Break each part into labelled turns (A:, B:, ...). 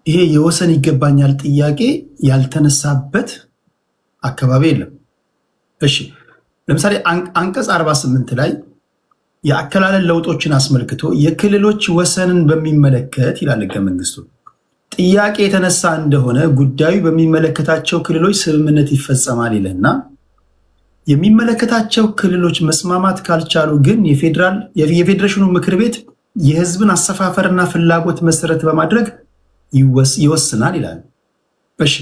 A: ይሄ የወሰን ይገባኛል ጥያቄ ያልተነሳበት አካባቢ የለም። እሺ ለምሳሌ አንቀጽ 48 ላይ የአከላለል ለውጦችን አስመልክቶ የክልሎች ወሰንን በሚመለከት ይላል ህገ መንግስቱ ጥያቄ የተነሳ እንደሆነ ጉዳዩ በሚመለከታቸው ክልሎች ስምምነት ይፈጸማል ይለና የሚመለከታቸው ክልሎች መስማማት ካልቻሉ ግን የፌዴሬሽኑ ምክር ቤት የህዝብን አሰፋፈርና ፍላጎት መሰረት በማድረግ ይወስናል ይላል። እሺ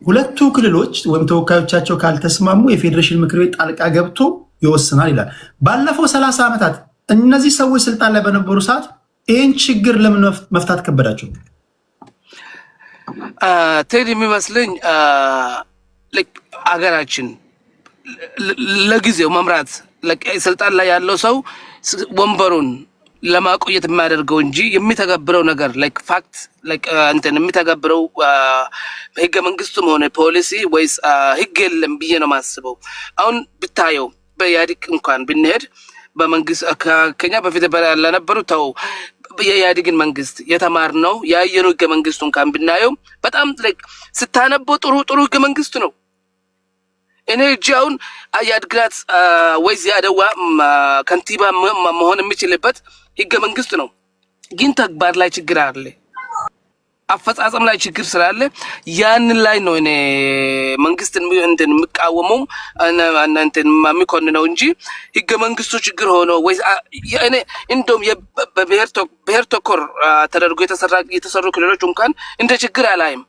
A: ሁለቱ ክልሎች ወይም ተወካዮቻቸው ካልተስማሙ የፌዴሬሽን ምክር ቤት ጣልቃ ገብቶ ይወስናል ይላል። ባለፈው 30 ዓመታት እነዚህ ሰዎች ስልጣን ላይ በነበሩ ሰዓት ይህን ችግር ለምን መፍታት ከበዳቸው?
B: ቴዲ የሚመስለኝ አገራችን ለጊዜው መምራት ስልጣን ላይ ያለው ሰው ወንበሩን ለማቆየት የሚያደርገው እንጂ የሚተገብረው ነገር ፋክት የሚተገብረው ህገ መንግስቱም ሆነ ፖሊሲ ወይስ ህግ የለም ብዬ ነው የማስበው። አሁን ብታየው በኢህአዴግ እንኳን ብንሄድ በመንግስት ከኛ በፊት ለነበሩ ተው የኢህአዴግን መንግስት የተማርነው ያየነው ህገ መንግስቱ እንኳን ብናየው በጣም ስታነበው ጥሩ ህገ መንግስት ነው። እኔ እጅ አሁን የአድግራት ወይስ የአድዋ ከንቲባ መሆን የሚችልበት ህገ መንግስት ነው። ግን ተግባር ላይ ችግር አለ፣ አፈጻጸም ላይ ችግር ስላለ ያንን ላይ ነው እኔ መንግስትን የምቃወመው የሚኮንነው እንጂ ህገ መንግስቱ ችግር ሆኖ ወይ እኔ እንደውም በብሔር ተኮር ተደርጎ የተሰሩ ክልሎች እንኳን እንደ ችግር አላይም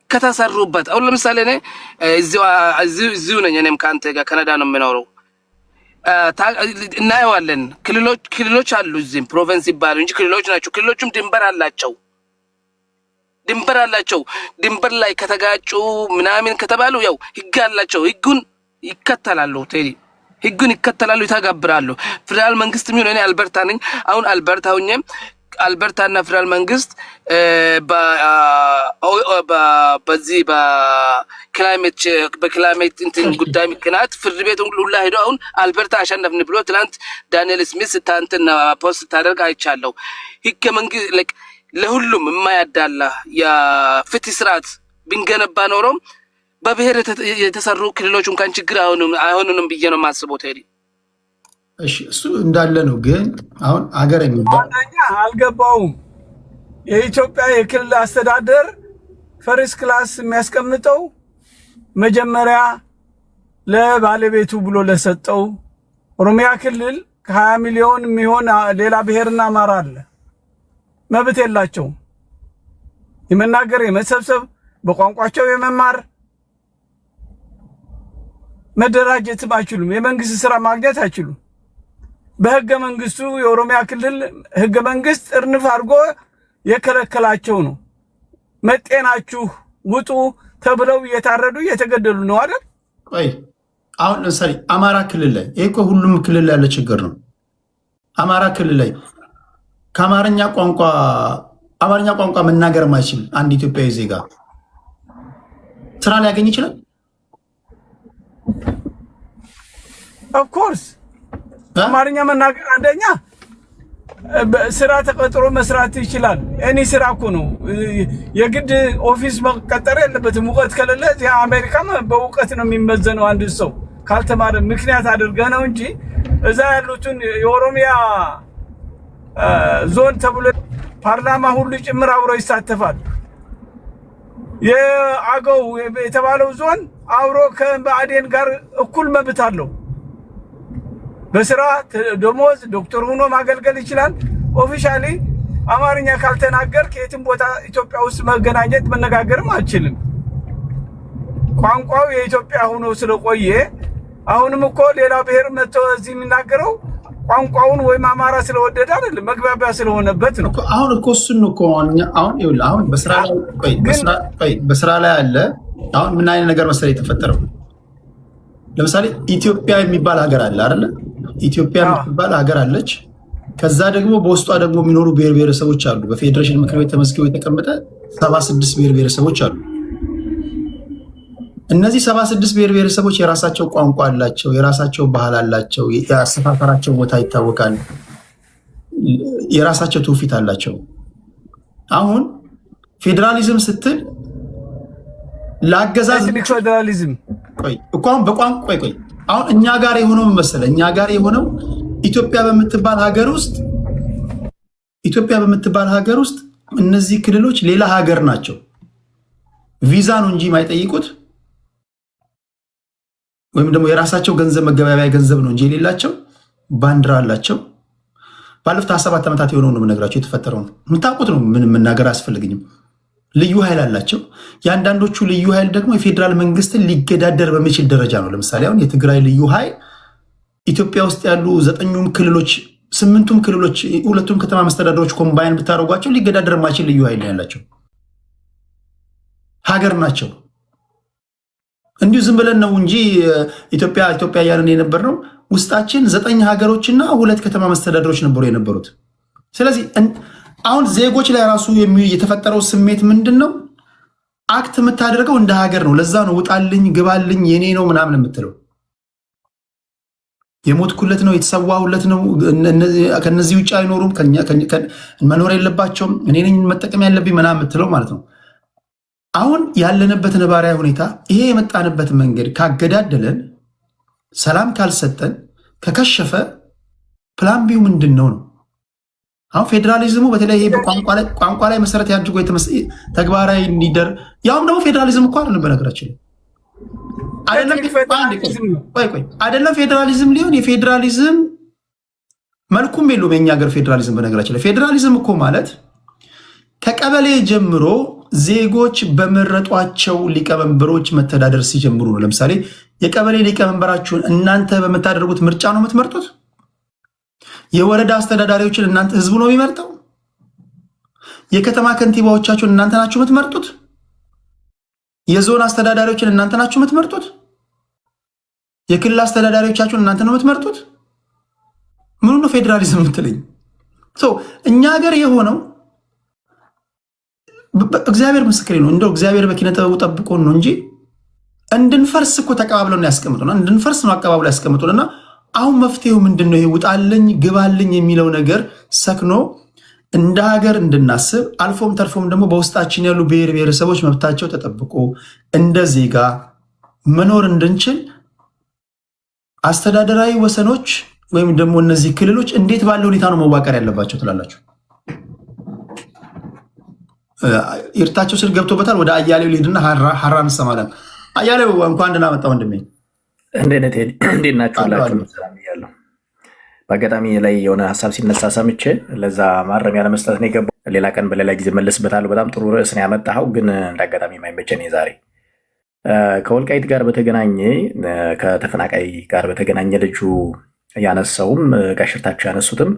B: ከተሰሩበት። አሁን ለምሳሌ እኔ እዚሁ ነኝ፣ እኔም ከአንተ ጋር ካናዳ ነው የምኖረው። እናየዋለን ክልሎች አሉ፣ እዚህም ፕሮቪንስ ይባሉ እንጂ ክልሎች ናቸው። ክልሎቹም ድንበር አላቸው። ድንበር ላይ ከተጋጩ ምናምን ከተባሉ ያው ህግ አላቸው። ህጉን ይከተላሉ፣ ህጉን ይከተላሉ፣ ይተገብራሉ። ፌደራል መንግስት የሚሆን እኔ አልበርታ ነኝ። አሁን አልበርታ ሁኜ አልበርታና ፌደራል መንግስት በዚህ በክላይሜት እንትን ጉዳይ ምክንያት ፍርድ ቤት ሁላ ሄዶ አሁን አልበርታ አሸነፍን ብሎ ትናንት ዳንኤል ስሚት ስታንትና ፖስት ታደርግ አይቻለሁ። ህገ መንግስት ለሁሉም የማያዳላ የፍትህ ስርዓት ብንገነባ ኖሮ በብሔር የተሰሩ ክልሎች እንኳን ችግር አይሆኑንም ብዬ ነው የማስበው ቴዲ።
A: እሺ እሱ እንዳለ ነው። ግን አሁን አገር
C: አንደኛ አልገባውም። የኢትዮጵያ የክልል አስተዳደር ፈርስት ክላስ የሚያስቀምጠው መጀመሪያ ለባለቤቱ ብሎ ለሰጠው ኦሮሚያ ክልል ከ20 ሚሊዮን የሚሆን ሌላ ብሔርና አማራ አለ። መብት የላቸውም። የመናገር የመሰብሰብ በቋንቋቸው የመማር መደራጀትም አይችሉም። የመንግስት ስራ ማግኘት አይችሉም። በህገ መንግስቱ የኦሮሚያ ክልል ህገ መንግስት እርንፍ አድርጎ የከለከላቸው ነው። መጤናችሁ ውጡ ተብለው እየታረዱ እየተገደሉ ነው አይደል?
A: ቆይ አሁን ለምሳሌ አማራ ክልል ላይ ይሄ እኮ ሁሉም ክልል ያለ ችግር ነው። አማራ ክልል ላይ ከአማርኛ ቋንቋ መናገር ማይችል አንድ ኢትዮጵያዊ ዜጋ ስራ ሊያገኝ ይችላል?
C: ኦፍኮርስ አማርኛ መናገር አንደኛ ስራ ተቀጥሮ መስራት ይችላል። እኔ ስራ እኮ ነው የግድ ኦፊስ መቀጠር የለበትም። እውቀት ከሌለ እዚህ አሜሪካ በእውቀት ነው የሚመዘነው አንድ ሰው ካልተማረ ምክንያት አድርገህ ነው እንጂ እዛ ያሉትን የኦሮሚያ ዞን ተብሎ ፓርላማ ሁሉ ጭምር አብሮ ይሳተፋል። የአገው የተባለው ዞን አብሮ ከብአዴን ጋር እኩል መብት አለው። በስራ ደሞዝ ዶክተር ሆኖ ማገልገል ይችላል። ኦፊሻሊ አማርኛ ካልተናገር ከየትም ቦታ ኢትዮጵያ ውስጥ መገናኘት መነጋገርም አትችልም። ቋንቋው የኢትዮጵያ ሆኖ ስለቆየ አሁንም እኮ ሌላ ብሔር መጥቶ እዚህ የሚናገረው ቋንቋውን ወይም አማራ ስለወደደ አይደለም፣ መግባቢያ ስለሆነበት ነው።
A: አሁን እኮ እሱን እኮ አሁን በስራ ላይ አለ። አሁን ምን አይነት ነገር መሰለኝ የተፈጠረው? ለምሳሌ ኢትዮጵያ የሚባል ሀገር አለ አይደለ? ኢትዮጵያ የምትባል ሀገር አለች። ከዛ ደግሞ በውስጧ ደግሞ የሚኖሩ ብሔር ብሔረሰቦች አሉ። በፌዴሬሽን ምክር ቤት ተመዝግበው የተቀመጠ 76 ብሔር ብሔረሰቦች አሉ። እነዚህ 76 ብሔር ብሔረሰቦች የራሳቸው ቋንቋ አላቸው፣ የራሳቸው ባህል አላቸው፣ የአሰፋፈራቸው ቦታ ይታወቃል፣ የራሳቸው ትውፊት አላቸው። አሁን ፌዴራሊዝም ስትል ለአገዛዝ
C: ፌዴራሊዝም
A: ቆይ እኮ አሁን በቋንቋ ቆይ አሁን እኛ ጋር የሆነው መሰለ እኛ ጋር የሆነው ኢትዮጵያ በምትባል ሀገር ውስጥ እነዚህ ክልሎች ሌላ ሀገር ናቸው። ቪዛ ነው እንጂ የማይጠይቁት ወይም ደግሞ የራሳቸው ገንዘብ መገበያያ ገንዘብ ነው እንጂ የሌላቸው ባንዲራ አላቸው። ባለፉት 7 ዓመታት የሆነው ነው የምነግራቸው። የተፈጠረው ነው የምታውቁት ነው። ምንም መናገር አያስፈልግኝም። ልዩ ኃይል አላቸው። የአንዳንዶቹ ልዩ ኃይል ደግሞ የፌዴራል መንግስትን ሊገዳደር በሚችል ደረጃ ነው። ለምሳሌ አሁን የትግራይ ልዩ ኃይል ኢትዮጵያ ውስጥ ያሉ 9ኙም ክልሎች 8ቱም ክልሎች 2ቱም ከተማ መስተዳደሮች ኮምባይን ብታደርጓቸው ሊገዳደር የማይችል ልዩ ኃይል ያላቸው ሀገር ናቸው። እንዲሁ ዝም ብለን ነው እንጂ ኢትዮጵያ እያልን የነበር ነው። ውስጣችን 9 ሀገሮችና 2 ከተማ መስተዳደሮች ነበሩ የነበሩት። ስለዚህ አሁን ዜጎች ላይ ራሱ የተፈጠረው ስሜት ምንድን ነው? አክት የምታደርገው እንደ ሀገር ነው። ለዛ ነው ውጣልኝ፣ ግባልኝ፣ የኔ ነው ምናምን የምትለው። የሞትኩለት ነው የተሰዋሁለት ነው። ከነዚህ ውጭ አይኖሩም፣ መኖር የለባቸውም፣ እኔ ነኝ መጠቀም ያለብኝ ምናምን የምትለው ማለት ነው። አሁን ያለንበት ነባራዊ ሁኔታ ይሄ የመጣንበት መንገድ ካገዳደለን፣ ሰላም ካልሰጠን፣ ከከሸፈ ፕላን ቢው ምንድን ነው ነው? አሁን ፌዴራሊዝሙ በተለይ ይሄ በቋንቋ ላይ መሰረት ያድርጎ ተግባራዊ እንዲደር ያውም ደግሞ ፌዴራሊዝም እኮ አይደለም በነገራችን አይደለም ፌዴራሊዝም ሊሆን የፌዴራሊዝም መልኩም የለውም የኛ ሀገር ፌዴራሊዝም። በነገራችን ላይ ፌዴራሊዝም እኮ ማለት ከቀበሌ ጀምሮ ዜጎች በመረጧቸው ሊቀመንበሮች መተዳደር ሲጀምሩ ነው። ለምሳሌ የቀበሌ ሊቀመንበራችሁን እናንተ በምታደርጉት ምርጫ ነው የምትመርጡት። የወረዳ አስተዳዳሪዎችን እናንተ ህዝቡ ነው የሚመርጠው። የከተማ ከንቲባዎቻችሁን እናንተ ናችሁ የምትመርጡት። የዞን አስተዳዳሪዎችን እናንተ ናችሁ የምትመርጡት። የክልል አስተዳዳሪዎቻችሁን እናንተ ነው የምትመርጡት። ምኑ ነው ፌዴራሊዝም የምትለኝ? እኛ ሀገር የሆነው እግዚአብሔር ምስክሬ ነው። እንደው እግዚአብሔር በኪነ ጥበቡ ጠብቆን ነው እንጂ እንድንፈርስ እኮ ተቀባብለው ያስቀምጡና እንድንፈርስ ነው አቀባብለው ያስቀምጡና አሁን መፍትሄው ምንድነው? ይሄ ውጣልኝ ግባልኝ የሚለው ነገር ሰክኖ እንደ ሀገር እንድናስብ አልፎም ተርፎም ደግሞ በውስጣችን ያሉ ብሔር ብሔረሰቦች መብታቸው ተጠብቆ እንደ ዜጋ መኖር እንድንችል አስተዳደራዊ ወሰኖች ወይም ደግሞ እነዚህ ክልሎች እንዴት ባለ ሁኔታ ነው መዋቀር ያለባቸው ትላላችሁ? ይርታቸው ስል ገብቶበታል። ወደ አያሌው ሊሄድና ሀራን እንሰማለን። አያሌው እንኳን ደህና መጣ ወንድሜ።
D: እንዴት ናችሁ? ሁላችሁም ሰላም እያለሁ በአጋጣሚ ላይ የሆነ ሀሳብ ሲነሳ ሰምቼ ለዛ ማረሚያ ለመስጠት ነው የገባው። ሌላ ቀን በሌላ ጊዜ መለስበታለሁ። በጣም ጥሩ ርዕስ ነው ያመጣኸው፣ ግን እንዳጋጣሚ የማይመቸን ዛሬ ከወልቃይት ጋር በተገናኘ ከተፈናቃይ ጋር በተገናኘ ልጁ ያነሳውም ጋሽርታቸው ያነሱትም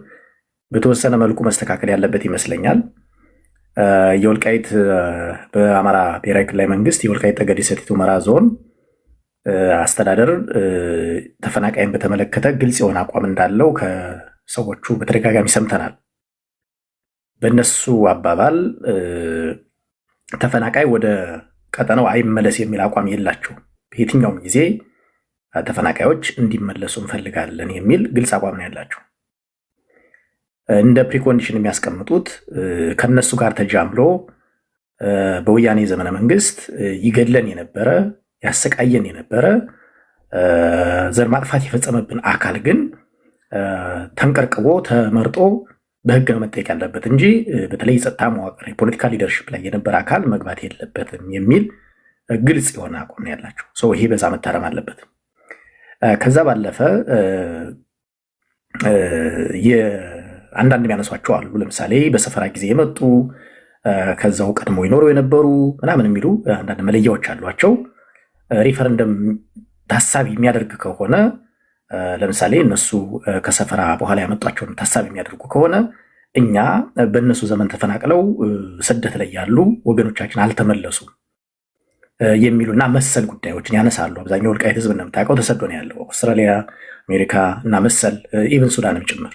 D: በተወሰነ መልኩ መስተካከል ያለበት ይመስለኛል። የወልቃይት በአማራ ብሔራዊ ክልላዊ መንግስት የወልቃይት ጠገዴ ሰቲት ሁመራ ዞን አስተዳደር ተፈናቃይን በተመለከተ ግልጽ የሆነ አቋም እንዳለው ከሰዎቹ በተደጋጋሚ ሰምተናል። በእነሱ አባባል ተፈናቃይ ወደ ቀጠናው አይመለስ የሚል አቋም የላቸው። በየትኛውም ጊዜ ተፈናቃዮች እንዲመለሱ እንፈልጋለን የሚል ግልጽ አቋም ነው ያላቸው። እንደ ፕሪኮንዲሽን የሚያስቀምጡት ከነሱ ጋር ተጃምሎ በወያኔ ዘመነ መንግስት ይገድለን የነበረ ያሰቃየን የነበረ ዘር ማጥፋት የፈጸመብን አካል ግን ተንቀርቅቦ ተመርጦ በህግ ነው መጠየቅ ያለበት እንጂ በተለይ ጸጥታ መዋቅር የፖለቲካ ሊደርሽፕ ላይ የነበረ አካል መግባት የለበትም የሚል ግልጽ የሆነ አቋም ያላቸው። ይሄ በዛ መታረም አለበት። ከዛ ባለፈ አንዳንድ የሚያነሷቸው አሉ። ለምሳሌ በሰፈራ ጊዜ የመጡ ከዛው ቀድሞ ይኖሩ የነበሩ ምናምን የሚሉ አንዳንድ መለያዎች አሏቸው። ሪፈረንደም ታሳቢ የሚያደርግ ከሆነ ለምሳሌ እነሱ ከሰፈራ በኋላ ያመጧቸውን ታሳቢ የሚያደርጉ ከሆነ እኛ በእነሱ ዘመን ተፈናቅለው ስደት ላይ ያሉ ወገኖቻችን አልተመለሱም የሚሉና መሰል ጉዳዮችን ያነሳሉ። አብዛኛው ወልቃይት ህዝብ እንደምታውቀው ተሰዶ ነው ያለው፣ አውስትራሊያ፣ አሜሪካ እና መሰል ኢቨን ሱዳንም ጭምር።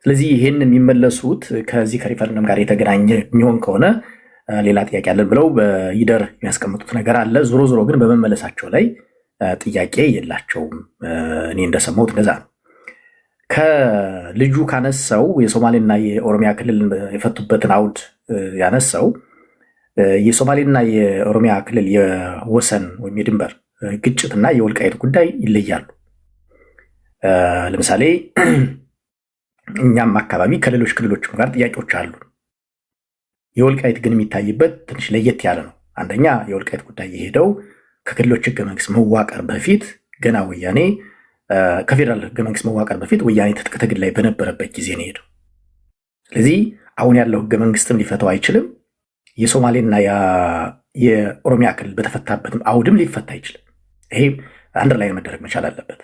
D: ስለዚህ ይህን የሚመለሱት ከዚህ ከሪፈረንደም ጋር የተገናኘ የሚሆን ከሆነ ሌላ ጥያቄ አለን ብለው በይደር የሚያስቀምጡት ነገር አለ። ዞሮ ዞሮ ግን በመመለሳቸው ላይ ጥያቄ የላቸውም። እኔ እንደሰማሁት እንደዛ ነው። ከልጁ ካነሳው የሶማሌና የኦሮሚያ ክልል የፈቱበትን አውድ ያነሳው የሶማሌና የኦሮሚያ ክልል የወሰን ወይም የድንበር ግጭትና የወልቃይት ጉዳይ ይለያሉ። ለምሳሌ እኛም አካባቢ ከሌሎች ክልሎችም ጋር ጥያቄዎች አሉ። የወልቃይት ግን የሚታይበት ትንሽ ለየት ያለ ነው። አንደኛ የወልቃይት ጉዳይ የሄደው ከክልሎች ህገ መንግስት መዋቀር በፊት ገና ወያኔ ከፌዴራል ህገ መንግስት መዋቀር በፊት ወያኔ ትጥቅ ትግል ላይ በነበረበት ጊዜ ነው የሄደው። ስለዚህ አሁን ያለው ህገ መንግስትም ሊፈታው አይችልም። የሶማሌና የኦሮሚያ ክልል በተፈታበትም አውድም ሊፈታ አይችልም። ይሄ አንድ ላይ መደረግ መቻል አለበት።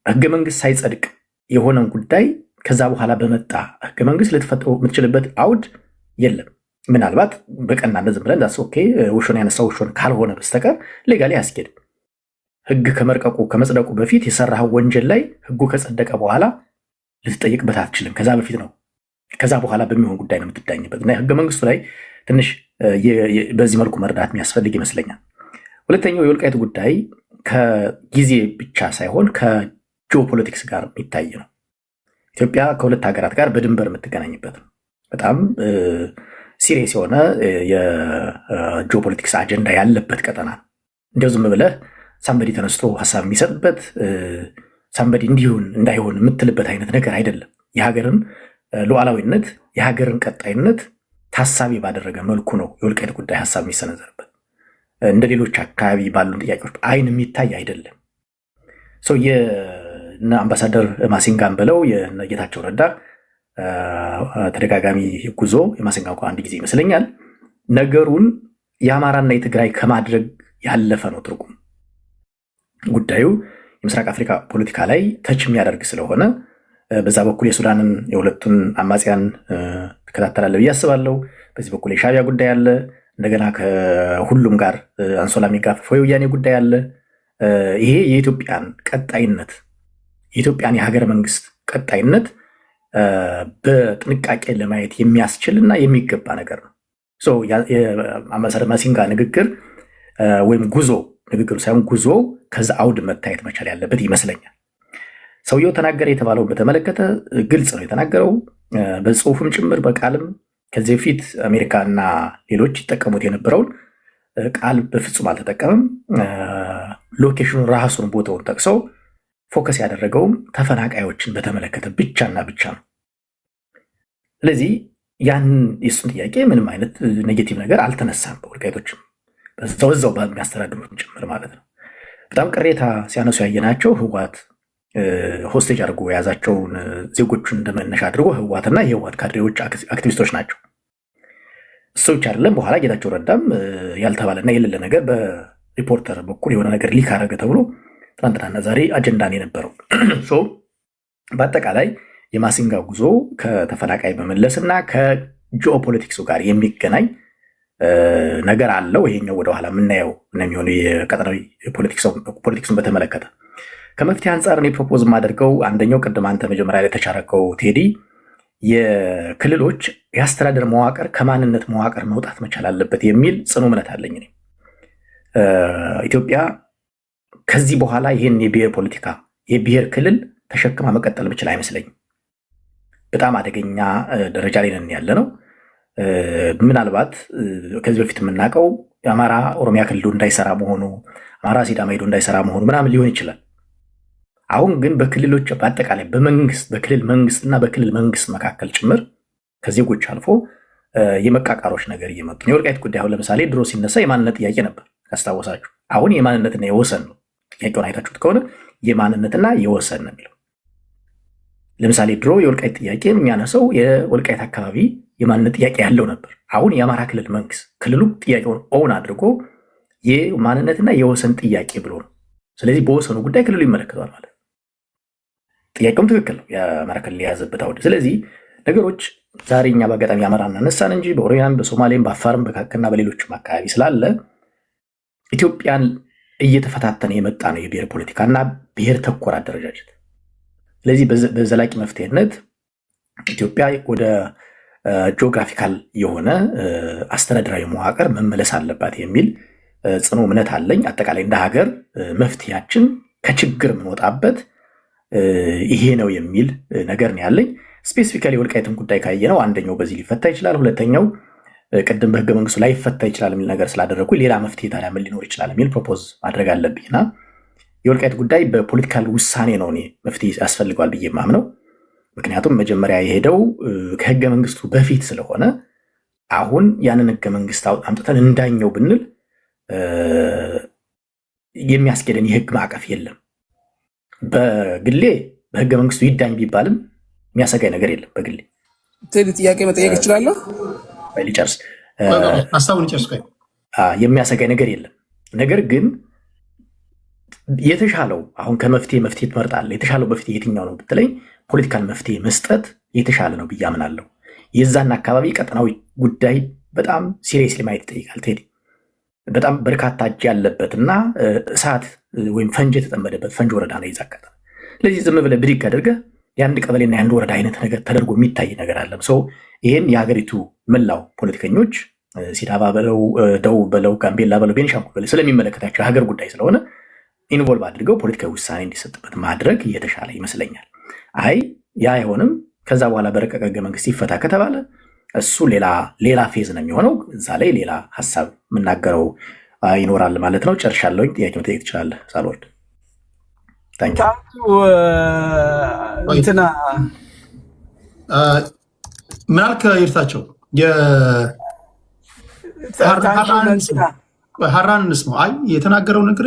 D: ህገ መንግስት ሳይጸድቅ የሆነን ጉዳይ ከዛ በኋላ በመጣ ህገ መንግስት ልትፈጥረው የምትችልበት አውድ የለም። ምናልባት በቀናነት ዝም ብለን ኦኬ ውሾን ያነሳው ውሾን ካልሆነ በስተቀር ሌጋሊ አያስኬድም። ህግ ከመርቀቁ ከመጽደቁ በፊት የሰራው ወንጀል ላይ ህጉ ከጸደቀ በኋላ ልትጠይቅበት አትችልም። ከዛ በፊት ነው፣ ከዛ በኋላ በሚሆን ጉዳይ ነው የምትዳኝበት። እና ህገ መንግስቱ ላይ ትንሽ በዚህ መልኩ መረዳት የሚያስፈልግ ይመስለኛል። ሁለተኛው የወልቃይት ጉዳይ ከጊዜ ብቻ ሳይሆን ከጂኦፖለቲክስ ጋር የሚታይ ነው። ኢትዮጵያ ከሁለት ሀገራት ጋር በድንበር የምትገናኝበት ነው። በጣም ሲሪየስ የሆነ የጂኦፖለቲክስ አጀንዳ ያለበት ቀጠና ነው። እንዲያው ዝም ብለህ ሳምበዲ ተነስቶ ሀሳብ የሚሰጥበት ሳምበዲ እንዲሁን እንዳይሆን የምትልበት አይነት ነገር አይደለም። የሀገርን ሉዓላዊነት የሀገርን ቀጣይነት ታሳቢ ባደረገ መልኩ ነው የወልቃይት ጉዳይ ሀሳብ የሚሰነዘርበት። እንደ ሌሎች አካባቢ ባሉን ጥያቄዎች አይን የሚታይ አይደለም። የነ አምባሳደር ማሲንጋን ብለው የነ ጌታቸው ረዳ ተደጋጋሚ ጉዞ የማሲንጋ እንኳ አንድ ጊዜ ይመስለኛል ነገሩን የአማራና የትግራይ ከማድረግ ያለፈ ነው ትርጉም። ጉዳዩ የምስራቅ አፍሪካ ፖለቲካ ላይ ተች የሚያደርግ ስለሆነ በዛ በኩል የሱዳንን የሁለቱን አማጽያን ትከታተላለህ ብዬ አስባለሁ። በዚህ በኩል የሻዕቢያ ጉዳይ አለ። እንደገና ከሁሉም ጋር አንሶላ የሚጋፈፈው የወያኔ ጉዳይ አለ። ይሄ የኢትዮጵያን ቀጣይነት የኢትዮጵያን የሀገረ መንግስት ቀጣይነት በጥንቃቄ ለማየት የሚያስችል እና የሚገባ ነገር ነው። የአምባሳደር ማሲንጋ ንግግር ወይም ጉዞ ንግግሩ ሳይሆን ጉዞ ከዛ አውድ መታየት መቻል ያለበት ይመስለኛል። ሰውየው ተናገረ የተባለውን በተመለከተ ግልጽ ነው የተናገረው፣ በጽሁፍም ጭምር በቃልም። ከዚህ በፊት አሜሪካና ሌሎች ይጠቀሙት የነበረውን ቃል በፍጹም አልተጠቀምም። ሎኬሽኑ ራሱን ቦታውን ጠቅሰው ፎከስ ያደረገውም ተፈናቃዮችን በተመለከተ ብቻና ብቻ ነው። ስለዚህ ያን የሱን ጥያቄ ምንም አይነት ኔጌቲቭ ነገር አልተነሳም። በወልቃይቶችም በዛው በሚያስተዳድሩት ጭምር ማለት ነው። በጣም ቅሬታ ሲያነሱ ያየናቸው ህወሓት ሆስቴጅ አድርጎ የያዛቸውን ዜጎቹን እንደመነሻ አድርጎ ህወሓትና የህወሓት ካድሬዎች አክቲቪስቶች ናቸው። እሱ ብቻ አይደለም። በኋላ ጌታቸው ረዳም ያልተባለና የሌለ ነገር በሪፖርተር በኩል የሆነ ነገር ሊክ አደረገ ተብሎ ትናንትናና ዛሬ አጀንዳን የነበረው በአጠቃላይ የማሲንጋ ጉዞ ከተፈናቃይ መመለስና ከጂኦፖለቲክሱ ጋር የሚገናኝ ነገር አለው። ይሄኛው ወደኋላ የምናየው እንደሚሆነ የቀጠናዊ ፖለቲክሱን በተመለከተ ከመፍትሄ አንጻር እኔ ፕሮፖዝ የማደርገው አንደኛው ቅድም አንተ መጀመሪያ ላይ ተቻረከው ቴዲ፣ የክልሎች የአስተዳደር መዋቅር ከማንነት መዋቅር መውጣት መቻል አለበት የሚል ጽኑ እምነት አለኝ። ኢትዮጵያ ከዚህ በኋላ ይህን የብሔር ፖለቲካ የብሔር ክልል ተሸክማ መቀጠል ምችል አይመስለኝም። በጣም አደገኛ ደረጃ ላይ ነን ያለ ነው። ምናልባት ከዚህ በፊት የምናውቀው የአማራ ኦሮሚያ ክልሉ እንዳይሰራ መሆኑ፣ አማራ ሲዳማ ሄዶ እንዳይሰራ መሆኑ ምናምን ሊሆን ይችላል። አሁን ግን በክልሎች በአጠቃላይ በመንግስት በክልል መንግስትና በክልል መንግስት መካከል ጭምር ከዜጎች አልፎ የመቃቃሮች ነገር እየመጡ ነው። የወልቃይት ጉዳይ አሁን ለምሳሌ ድሮ ሲነሳ የማንነት ጥያቄ ነበር ካስታወሳችሁ። አሁን የማንነትና የወሰን ነው። ጥያቄውን አይታችሁት ከሆነ የማንነትና የወሰን ነው የሚለው። ለምሳሌ ድሮ የወልቃይት ጥያቄ የሚያነሳው የወልቃይት አካባቢ የማንነት ጥያቄ ያለው ነበር። አሁን የአማራ ክልል መንግስት ክልሉ ጥያቄውን ኦውን አድርጎ የማንነትና የወሰን ጥያቄ ብሎ ነው። ስለዚህ በወሰኑ ጉዳይ ክልሉ ይመለከተዋል ማለት ነው። ጥያቄውም ትክክል ነው፣ የአማራ ክልል የያዘበት አውድ። ስለዚህ ነገሮች ዛሬ እኛ በአጋጣሚ አማራን አነሳን እንጂ በኦሮሚያም በሶማሌም በአፋርም በካክና በሌሎችም አካባቢ ስላለ ኢትዮጵያን እየተፈታተነ የመጣ ነው የብሔር ፖለቲካና ብሔር ተኮር አደረጃጀት። ስለዚህ በዘላቂ መፍትሄነት ኢትዮጵያ ወደ ጂኦግራፊካል የሆነ አስተዳደራዊ መዋቅር መመለስ አለባት የሚል ጽኑ እምነት አለኝ። አጠቃላይ እንደ ሀገር መፍትሄያችን ከችግር የምንወጣበት ይሄ ነው የሚል ነገር ነው ያለኝ። ስፔሲፊካሊ የወልቃይትን ጉዳይ ካየነው አንደኛው በዚህ ሊፈታ ይችላል። ሁለተኛው ቅድም በህገ መንግስቱ ላይ ይፈታ ይችላል የሚል ነገር ስላደረግኩ ሌላ መፍትሄ ታዲያ ምን ሊኖር ይችላል የሚል ፕሮፖዝ ማድረግ አለብኝና የወልቃይት ጉዳይ በፖለቲካል ውሳኔ ነው እኔ መፍትሄ ያስፈልገዋል ብዬ የማምነው። ምክንያቱም መጀመሪያ የሄደው ከህገ መንግስቱ በፊት ስለሆነ አሁን ያንን ህገ መንግስት አምጥተን እንዳኘው ብንል የሚያስኬደን የህግ ማዕቀፍ የለም። በግሌ በህገ መንግስቱ ይዳኝ ቢባልም የሚያሰጋኝ ነገር የለም። በግሌ
B: ጥያቄ መጠየቅ እችላለሁ?
D: ሊጨርስ
A: ሀሳቡን ጨርስ።
D: የሚያሰጋኝ ነገር የለም። ነገር ግን የተሻለው አሁን ከመፍትሄ ትመርጣለህ፣ የተሻለው መፍትሄ የትኛው ነው ብትለኝ ፖለቲካል መፍትሄ መስጠት የተሻለ ነው ብዬ አምናለሁ። የዛን አካባቢ ቀጠናዊ ጉዳይ በጣም ሲሪየስሊ ማየት ይጠይቃል። ቴዲ በጣም በርካታ እጅ ያለበትና እሳት ወይም ፈንጅ የተጠመደበት ፈንጅ ወረዳ ነው ይዛቀጠ። ስለዚህ ዝም ብለህ ብድግ አድርገህ የአንድ ቀበሌና የአንድ ወረዳ አይነት ነገር ተደርጎ የሚታይ ነገር አለም። ሰው ይህን የሀገሪቱ መላው ፖለቲከኞች ሲዳማ በለው፣ ደቡብ በለው፣ ጋምቤላ በለው፣ ቤኒሻንጉል በለው ስለሚመለከታቸው የሀገር ጉዳይ ስለሆነ ኢንቮልቭ አድርገው ፖለቲካዊ ውሳኔ እንዲሰጥበት ማድረግ የተሻለ ይመስለኛል። አይ ያ አይሆንም፣ ከዛ በኋላ በረቀቀ ህገ መንግስት ይፈታ ከተባለ እሱ ሌላ ፌዝ ነው የሚሆነው። እዛ ላይ ሌላ ሀሳብ የምናገረው ይኖራል ማለት ነው። ጨርሻለሁኝ። ጥያቄ መጠየቅ ትችላለህ ሳልወርድ።
C: እንትና
A: ምን አልክ ይርታቸው? ሀራን እንስማው። አይ የተናገረው ነገር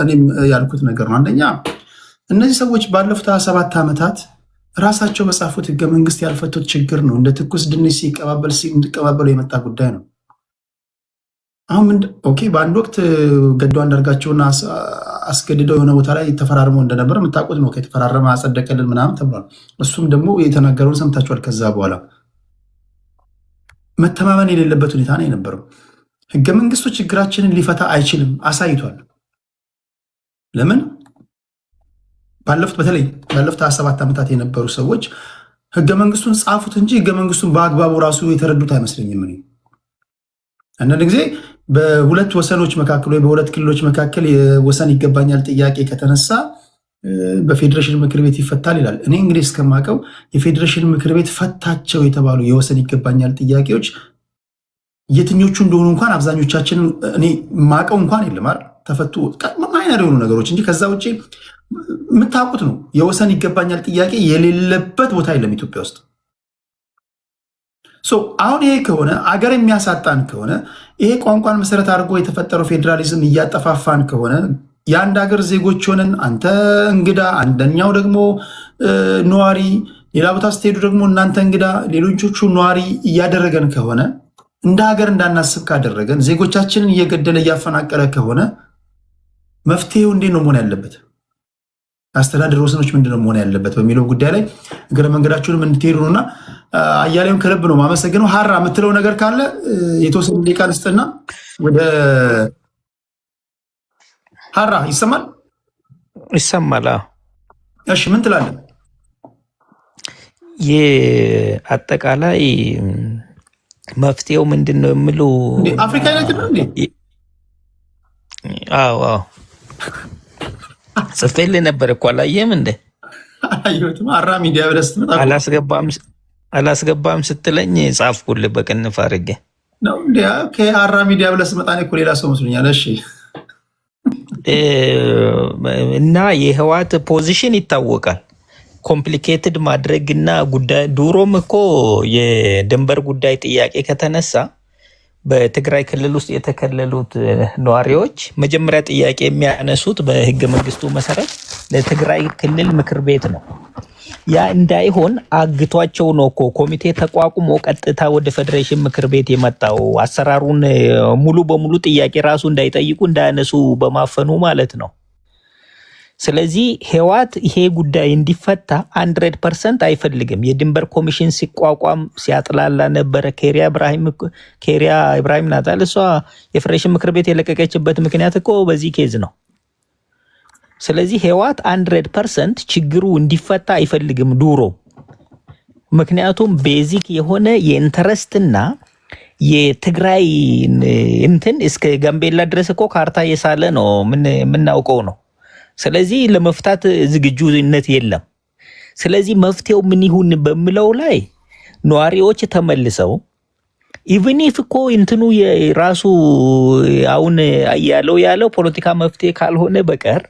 A: እኔም ያልኩት ነገር ነው። አንደኛ እነዚህ ሰዎች ባለፉት 27 ዓመታት ራሳቸው በጻፉት ህገ መንግስት ያልፈቱት ችግር ነው። እንደ ትኩስ ድንች እንዲቀባበሉ የመጣ ጉዳይ ነው። አሁን ኦኬ፣ በአንድ ወቅት ገዱ አንዳርጋቸውና አስገድደው የሆነ ቦታ ላይ ተፈራርመው እንደነበር የምታውቁት ነው። ከተፈራረመ አጸደቀልን ምናምን ተብሏል። እሱም ደግሞ የተናገረውን ሰምታችኋል። ከዛ በኋላ መተማመን የሌለበት ሁኔታ ነው የነበረው። ህገ መንግስቱ ችግራችንን ሊፈታ አይችልም አሳይቷል። ለምን በተለይ ባለፉት 27 ዓመታት የነበሩ ሰዎች ህገ መንግስቱን ጻፉት እንጂ ህገ መንግስቱን በአግባቡ ራሱ የተረዱት አይመስለኝም። አንዳንድ ጊዜ በሁለት ወሰኖች መካከል ወይ በሁለት ክልሎች መካከል የወሰን ይገባኛል ጥያቄ ከተነሳ በፌዴሬሽን ምክር ቤት ይፈታል ይላል። እኔ እንግዲህ እስከማውቀው የፌዴሬሽን ምክር ቤት ፈታቸው የተባሉ የወሰን ይገባኛል ጥያቄዎች የትኞቹ እንደሆኑ እንኳን አብዛኞቻችን እኔ ማቀው እንኳን የለም አይደል? ተፈቱ ማይነር የሆኑ ነገሮች እንጂ ከዛ ውጭ የምታውቁት ነው። የወሰን ይገባኛል ጥያቄ የሌለበት ቦታ የለም ኢትዮጵያ ውስጥ። አሁን ይሄ ከሆነ አገር የሚያሳጣን ከሆነ ይሄ ቋንቋን መሰረት አድርጎ የተፈጠረው ፌዴራሊዝም እያጠፋፋን ከሆነ የአንድ ሀገር ዜጎች ሆነን አንተ እንግዳ አንደኛው ደግሞ ነዋሪ፣ ሌላ ቦታ ስትሄዱ ደግሞ እናንተ እንግዳ ሌሎቹ ነዋሪ እያደረገን ከሆነ እንደ ሀገር እንዳናስብ ካደረገን ዜጎቻችንን እየገደለ እያፈናቀለ ከሆነ መፍትሄው እንዴት ነው መሆን ያለበት? አስተዳደር ወሰኖች ምንድነው መሆን ያለበት በሚለው ጉዳይ ላይ እግረ መንገዳችሁንም እንድትሄዱ ነውና አያሌውን ከልብ ነው ማመሰግነው። ሀራ የምትለው ነገር ካለ የተወሰነ ደቂቃ ልስጥና ወደ ሀራ ይሰማል?
E: ይሰማል።
A: እሺ ምን ትላለህ?
E: አጠቃላይ መፍትሄው ምንድን ነው የሚሉ
A: አፍሪካ ዩናይትድ ነው እንዴ?
E: አዎ ጽፌልህ ነበር እኮ አላየህም እንዴ?
A: አላየሁትም። ሀራ ሚዲያ ብለህ ስትመጣ
E: አላስገባም ስትለኝ ጻፍኩልህ በቅንፍ አድርጌ
A: ነው እንዴ? ከሀራ ሚዲያ ብለህ ስትመጣ እኮ ሌላ ሰው መስሎኛል። እሺ
E: እና የህወሓት ፖዚሽን ይታወቃል። ኮምፕሊኬትድ ማድረግና ጉዳይ ድሮም እኮ የድንበር ጉዳይ ጥያቄ ከተነሳ በትግራይ ክልል ውስጥ የተከለሉት ነዋሪዎች መጀመሪያ ጥያቄ የሚያነሱት በህገ መንግስቱ መሰረት ለትግራይ ክልል ምክር ቤት ነው። ያ እንዳይሆን አግቷቸው ነው እኮ ኮሚቴ ተቋቁሞ ቀጥታ ወደ ፌዴሬሽን ምክር ቤት የመጣው። አሰራሩን ሙሉ በሙሉ ጥያቄ ራሱ እንዳይጠይቁ እንዳያነሱ በማፈኑ ማለት ነው። ስለዚህ ህወሓት ይሄ ጉዳይ እንዲፈታ 100% አይፈልግም። የድንበር ኮሚሽን ሲቋቋም ሲያጥላላ ነበረ። ኬሪያ ኢብራሂም ናታል እሷ የፌዴሬሽን ምክር ቤት የለቀቀችበት ምክንያት እኮ በዚህ ኬዝ ነው። ስለዚህ ህወሓት 100% ችግሩ እንዲፈታ አይፈልግም ድሮ። ምክንያቱም ቤዚክ የሆነ የኢንተረስትና የትግራይ እንትን እስከ ጋምቤላ ድረስ እኮ ካርታ የሳለ ነው የምናውቀው ነው። ስለዚህ ለመፍታት ዝግጁነት የለም። ስለዚህ መፍትሄው ምን ይሁን በሚለው ላይ ነዋሪዎች ተመልሰው ኢቭን ኢፍ እኮ እንትኑ የራሱ አሁን ያለው ፖለቲካ መፍትሄ ካልሆነ በቀር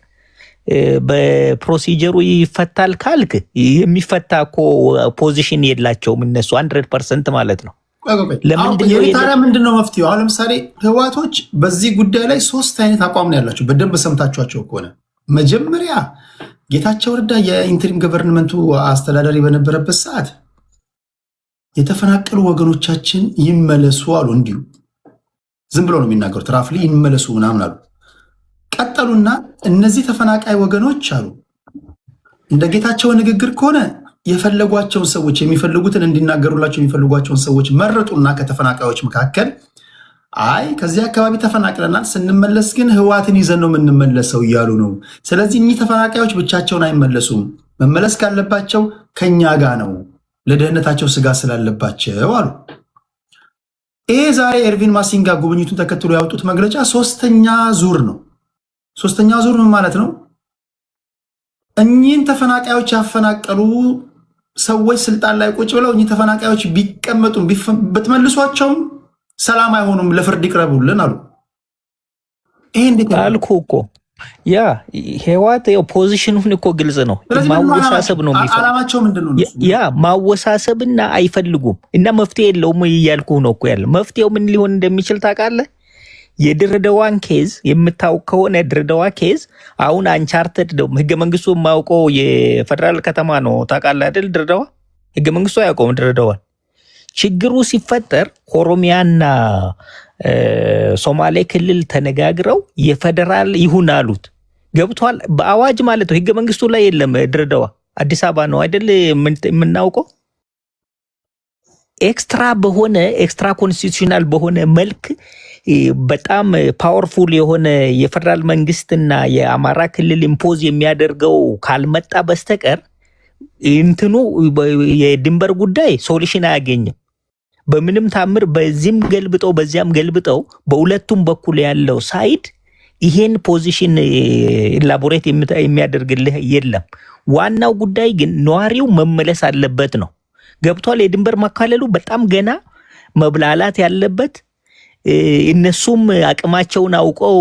E: በፕሮሲጀሩ ይፈታል ካልክ የሚፈታ እኮ ፖዚሽን የላቸውም እነሱ 100% ማለት ነው።
A: ታዲያ ምንድነው መፍትሄው? አሁን ለምሳሌ ህወሓቶች በዚህ ጉዳይ ላይ 3 አይነት አቋም ነው ያላቸው። በደንብ ሰምታችኋቸው ከሆነ መጀመሪያ ጌታቸው ረዳ የኢንተሪም ገቨርንመንቱ አስተዳዳሪ በነበረበት ሰዓት የተፈናቀሉ ወገኖቻችን ይመለሱ አሉ። እንዲሁ ዝም ብሎ ነው የሚናገሩት። ራፍሊ ይመለሱ ምናምን አሉ። ቀጠሉና እነዚህ ተፈናቃይ ወገኖች አሉ እንደ ጌታቸው ንግግር ከሆነ የፈለጓቸውን ሰዎች የሚፈልጉትን እንዲናገሩላቸው የሚፈልጓቸውን ሰዎች መረጡና ከተፈናቃዮች መካከል አይ ከዚህ አካባቢ ተፈናቅለናል፣ ስንመለስ ግን ህወሓትን ይዘን ነው የምንመለሰው እያሉ ነው። ስለዚህ እኚህ ተፈናቃዮች ብቻቸውን አይመለሱም፣ መመለስ ካለባቸው ከኛ ጋር ነው፣ ለደህንነታቸው ስጋት ስላለባቸው አሉ። ይሄ ዛሬ ኤርቪን ማሲንጋ ጉብኝቱን ተከትሎ ያወጡት መግለጫ 3ኛ ዙር ነው። 3ኛ ዙር ምን ማለት ነው? እኚህን ተፈናቃዮች ያፈናቀሉ ሰዎች ስልጣን ላይ ቁጭ ብለው እኚህ ተፈናቃዮች ቢቀመጡም ብትመልሷቸውም ሰላም አይሆኑም፣ ለፍርድ ይቅረቡልን አሉ። ይሄ እንዴት
E: አልኩ እኮ ያ ህወሓት ፖዚሽኑን እኮ ግልጽ ነው። ማወሳሰብ ነው
A: ዓላማቸው ምንድነው?
E: ያ ማወሳሰብና አይፈልጉም እና መፍትሄ የለውም እያልኩ ነው እኮ ያለ። መፍትሄው ምን ሊሆን እንደሚችል ታውቃለህ? የድሬዳዋን ኬዝ የምታውቅ ከሆነ ድሬዳዋ ኬዝ አሁን አንቻርተድ ነው። ህገ መንግስቱ የማያውቀው የፌደራል ከተማ ነው ታውቃለህ አይደል? ድሬዳዋ ህገ መንግስቱ አያውቀውም ድሬዳዋን። ችግሩ ሲፈጠር ኦሮሚያና ሶማሌ ክልል ተነጋግረው የፌደራል ይሁን አሉት። ገብቷል? በአዋጅ ማለት ነው። ህገ መንግስቱ ላይ የለም። ድሬዳዋ አዲስ አበባ ነው አይደል የምናውቀው። ኤክስትራ ኮንስቲቱሽናል በሆነ መልክ በጣም ፓወርፉል የሆነ የፌደራል መንግስትና የአማራ ክልል ኢምፖዝ የሚያደርገው ካልመጣ በስተቀር እንትኑ የድንበር ጉዳይ ሶሉሽን አያገኝም በምንም ታምር። በዚህም ገልብጠው በዚያም ገልብጠው በሁለቱም በኩል ያለው ሳይድ ይሄን ፖዚሽን ኢላቦሬት የሚያደርግልህ የለም። ዋናው ጉዳይ ግን ነዋሪው መመለስ አለበት ነው። ገብቷል? የድንበር ማካለሉ በጣም ገና መብላላት ያለበት እነሱም አቅማቸውን አውቀው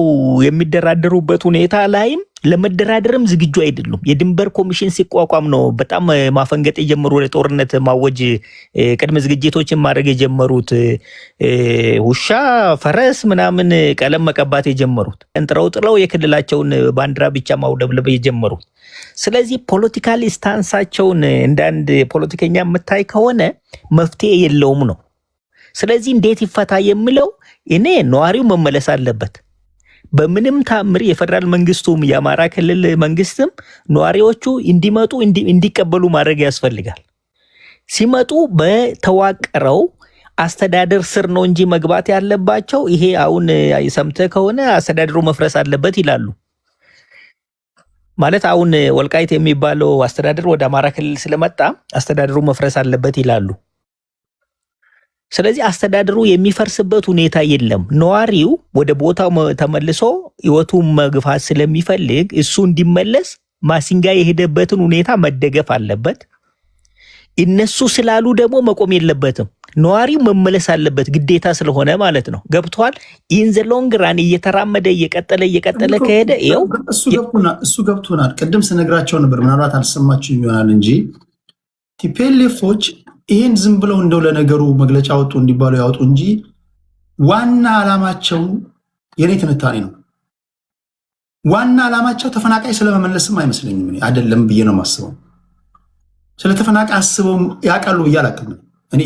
E: የሚደራደሩበት ሁኔታ ላይም ለመደራደርም ዝግጁ አይደሉም። የድንበር ኮሚሽን ሲቋቋም ነው በጣም ማፈንገጥ የጀመሩ፣ ለጦርነት ማወጅ ቅድመ ዝግጅቶችን ማድረግ የጀመሩት፣ ውሻ ፈረስ ምናምን ቀለም መቀባት የጀመሩት፣ ጥለው የክልላቸውን ባንዲራ ብቻ ማውለብለብ የጀመሩት። ስለዚህ ፖለቲካል ስታንሳቸውን እንደ አንድ ፖለቲከኛ የምታይ ከሆነ መፍትሄ የለውም ነው። ስለዚህ እንዴት ይፈታ የምለው እኔ ነዋሪው መመለስ አለበት። በምንም ታምር የፌደራል መንግስቱም የአማራ ክልል መንግስትም ነዋሪዎቹ እንዲመጡ እንዲቀበሉ ማድረግ ያስፈልጋል። ሲመጡ በተዋቀረው አስተዳደር ስር ነው እንጂ መግባት ያለባቸው። ይሄ አሁን ሰምተህ ከሆነ አስተዳደሩ መፍረስ አለበት ይላሉ። ማለት አሁን ወልቃይት የሚባለው አስተዳደር ወደ አማራ ክልል ስለመጣ አስተዳደሩ መፍረስ አለበት ይላሉ። ስለዚህ አስተዳደሩ የሚፈርስበት ሁኔታ የለም። ነዋሪው ወደ ቦታው ተመልሶ ህይወቱን መግፋት ስለሚፈልግ እሱ እንዲመለስ ማሲንጋ የሄደበትን ሁኔታ መደገፍ አለበት። እነሱ ስላሉ ደግሞ መቆም የለበትም። ነዋሪው መመለስ አለበት ግዴታ ስለሆነ ማለት ነው። ገብቷል? ኢን ዘ ሎንግ ራን እየተራመደ እየቀጠለ ከሄደ ይኸው
A: እሱ ገብቶናል። ቅድም ስነግራቸው ነበር፣ ምናልባት አልሰማችሁም ይሆናል እንጂ ቲፒኤልኤፎች ይህን ዝም ብለው እንደው ለነገሩ መግለጫ ወጡ እንዲባሉ ያወጡ እንጂ ዋና ዓላማቸው የኔ ትንታኔ ነው። ዋና ዓላማቸው ተፈናቃይ ስለመመለስም አይመስለኝም። አይደለም ብዬ ነው የማስበው። ስለ ተፈናቃይ አስበው ያውቃሉ ብዬ አላውቅም። እኔ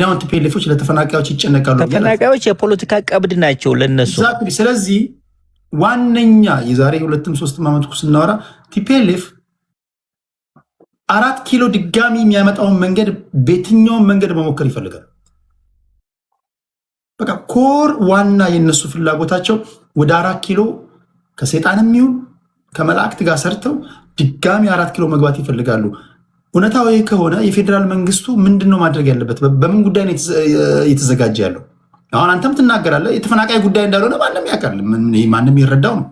A: አሁን ቲፒኤልኤፎች ለተፈናቃዮች ይጨነቃሉ።
E: ተፈናቃዮች የፖለቲካ ቀብድ ናቸው ለነሱ።
A: ስለዚህ ዋነኛ የዛሬ 2-3 ዓመት ስናወራ ቲፒኤልኤፍ 4 ኪሎ ድጋሚ የሚያመጣውን መንገድ በየትኛውን መንገድ መሞከር ይፈልጋል። በቃ ኮር ዋና የነሱ ፍላጎታቸው ወደ 4 ኪሎ ከሰይጣንም ይሁን ከመላእክት ጋር ሰርተው ድጋሚ 4 ኪሎ መግባት ይፈልጋሉ። እውነታው ይህ ከሆነ የፌዴራል መንግስቱ ምንድነው ማድረግ ያለበት? በምን ጉዳይ ነው የተዘጋጀ ያለው? አሁን አንተም ትናገራለህ የተፈናቃይ ጉዳይ እንዳልሆነ ማንም ያውቃል። ማንም ይረዳው ነው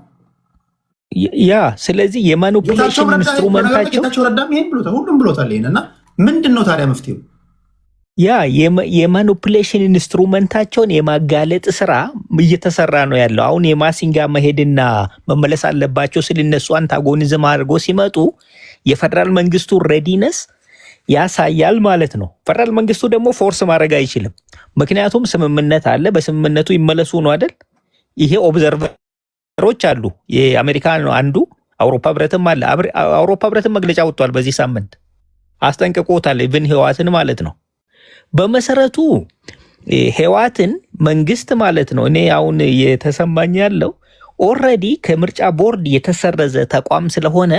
E: ያ። ስለዚህ የማኒፑሌሽን ኢንስትሩመንታቸው
A: ጌታቸው ረዳም ይሄን ብሎታል፣ ሁሉም ብሎታል ይሄን። እና ምንድነው ታዲያ መፍትሄው?
E: ያ የማኒፑሌሽን ኢንስትሩመንታቸውን የማጋለጥ ስራ እየተሰራ ነው ያለው። አሁን የማሲንጋ መሄድና መመለስ አለባቸው ስል እነሱ አንታጎኒዝም አድርጎ ሲመጡ የፌደራል መንግስቱ ሬዲነስ ያሳያል ማለት ነው። ፌደራል መንግስቱ ደግሞ ፎርስ ማድረግ አይችልም። ምክንያቱም ስምምነት አለ። በስምምነቱ ይመለሱ ነው አይደል? ይሄ ኦብዘርቨሮች አሉ። የአሜሪካ ነው አንዱ፣ አውሮፓ ህብረትም አለ። አውሮፓ ህብረትም መግለጫ ወጥቷል በዚህ ሳምንት አስጠንቅቆታል። ኢቭን ህወሓትን ማለት ነው። በመሰረቱ ህወሓትን መንግስት ማለት ነው። እኔ አሁን የተሰማኝ ያለው ኦልሬዲ ከምርጫ ቦርድ የተሰረዘ ተቋም ስለሆነ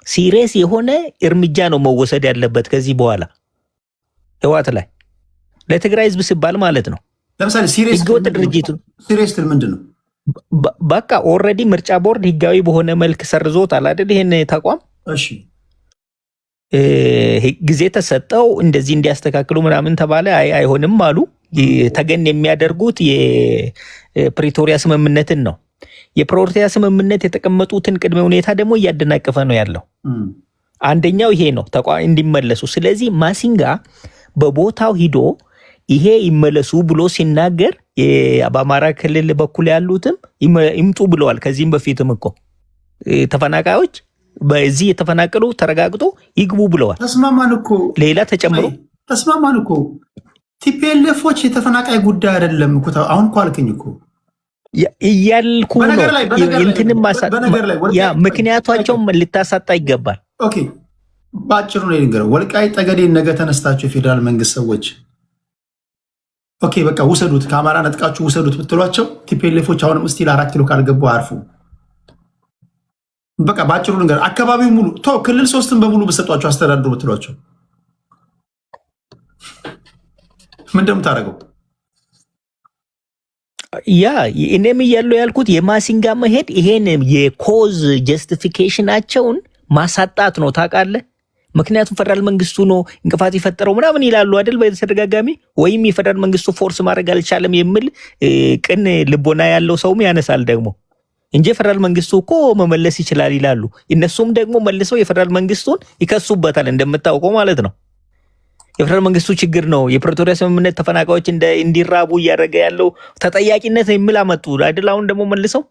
E: ሲሪየስ የሆነ እርምጃ ነው መወሰድ ያለበት ከዚህ በኋላ ህወሓት ላይ ለትግራይ ህዝብ ሲባል ማለት ነው።
A: ለምሳሌ ሲሪየስ
E: ህገወጥ ድርጅቱ
A: ሲሪየስ ምንድን ነው?
E: በቃ ኦልሬዲ ምርጫ ቦርድ ህጋዊ በሆነ መልክ ሰርዞታል አይደል? ይሄን ተቋም እሺ ጊዜ ተሰጠው እንደዚህ እንዲያስተካክሉ ምናምን ተባለ። አይሆንም አሉ። ተገን የሚያደርጉት የፕሪቶሪያ ስምምነትን ነው። የፕሪቶሪያ ስምምነት የተቀመጡትን ቅድመ ሁኔታ ደግሞ እያደናቀፈ ነው ያለው። አንደኛው ይሄ ነው ተቋም እንዲመለሱ። ስለዚህ ማሲንጋ በቦታው ሂዶ ይሄ ይመለሱ ብሎ ሲናገር በአማራ ክልል በኩል ያሉትም ይምጡ ብለዋል። ከዚህም በፊትም እኮ ተፈናቃዮች በዚህ የተፈናቀሉ ተረጋግጦ ይግቡ ብለዋል።
A: ተስማማን እኮ
E: ሌላ ተጨምሮ
A: ተስማማን እኮ ቲፒኤልኤፎች የተፈናቃይ ጉዳይ አይደለም እኮ አሁን እኮ አልከኝ እኮ
E: እያልኩ ነው። እንትንም ያ ምክንያታቸውም ልታሳጣ ይገባል።
A: ኦኬ ባጭሩ ነው የነገረው። ወልቃይት ጠገዴን ነገ ተነስታችሁ የፌዴራል መንግስት ሰዎች ኦኬ በቃ ውሰዱት፣ ከአማራ ነጥቃችሁ ውሰዱት ብትሏቸው ቲፒኤልኤፎች አሁንም እስቲል 4 ኪሎ ካልገቡ አያርፉ። በቃ ባጭሩ ነገር አካባቢው ሙሉ ክልል 3ን በሙሉ በሰጧቸው አስተዳድሩ ብትሏቸው ምን እንደምታደርገው
E: ያ እኔም እያለው ያልኩት የማሲንጋ መሄድ ይሄን የኮዝ ጀስቲፊኬሽናቸውን ማሳጣት ነው ታውቃለህ። ምክንያቱም ፌደራል መንግስቱ ነው እንቅፋት የፈጠረው ምናምን ይላሉ አይደል በተደጋጋሚ። ወይም የፌደራል መንግስቱ ፎርስ ማድረግ አልቻለም የሚል ቅን ልቦና ያለው ሰውም ያነሳል ደግሞ እንጂ ፌደራል መንግስቱ እኮ መመለስ ይችላል ይላሉ። እነሱም ደግሞ መልሰው የፌደራል መንግስቱን ይከሱበታል እንደምታውቀው ማለት ነው። የፌደራል መንግስቱ ችግር ነው የፕሪቶሪያ ስምምነት ተፈናቃዮች እንዲራቡ እያደረገ ያለው ተጠያቂነት የሚል አመጡ አይደል? አሁን ደግሞ መልሰው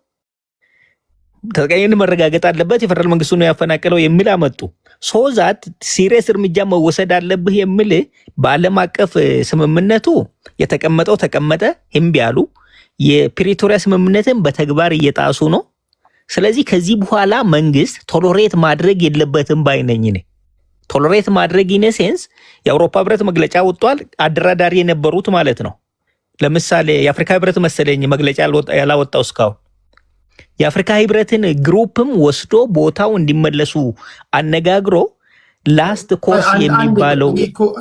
E: ተጠያቂነት መረጋገጥ አለበት የፌደራል መንግስቱ ነው ያፈናቀለው የሚል አመጡ። ሶዛት ሲሪየስ እርምጃ መወሰድ አለብህ የሚል በዓለም አቀፍ ስምምነቱ የተቀመጠው ተቀመጠ፣ እምቢ አሉ። የፕሪቶሪያ ስምምነትን በተግባር እየጣሱ ነው። ስለዚህ ከዚህ በኋላ መንግስት ቶሎሬት ማድረግ የለበትም ባይነኝ ነኝ። ቶሎሬት ማድረግ ኢነሴንስ የአውሮፓ ህብረት መግለጫ ወጥቷል። አደራዳሪ የነበሩት ማለት ነው። ለምሳሌ የአፍሪካ ህብረት መሰለኝ መግለጫ ያላወጣው እስካሁን። የአፍሪካ ህብረትን ግሩፕም ወስዶ ቦታው እንዲመለሱ አነጋግሮ ላስት ኮርስ የሚባለው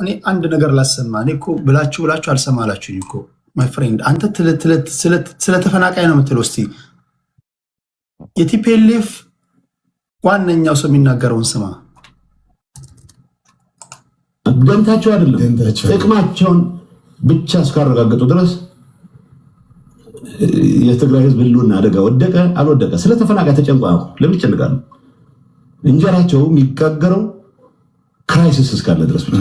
A: እኔ አንድ ነገር ላሰማ። እኔ እኮ ብላችሁ አልሰማላችሁኝ እኮ ማይ ፍሬንድ። አንተ ስለ ተፈናቃይ ነው የምትለው። እስቲ የቲፒኤልኤፍ ዋነኛው ሰው የሚናገረውን ስማ።
F: ደንታቸው አይደለም ጥቅማቸውን ብቻ እስካረጋገጡ ድረስ የትግራይ ህዝብ ህልውና አደጋ ወደቀ አልወደቀ ስለ ተፈናቃይ ተጨንቀው ለምን ይጨንቃሉ? እንጀራቸው የሚጋገረው ክራይሲስ እስካለ ድረስ ብቻ።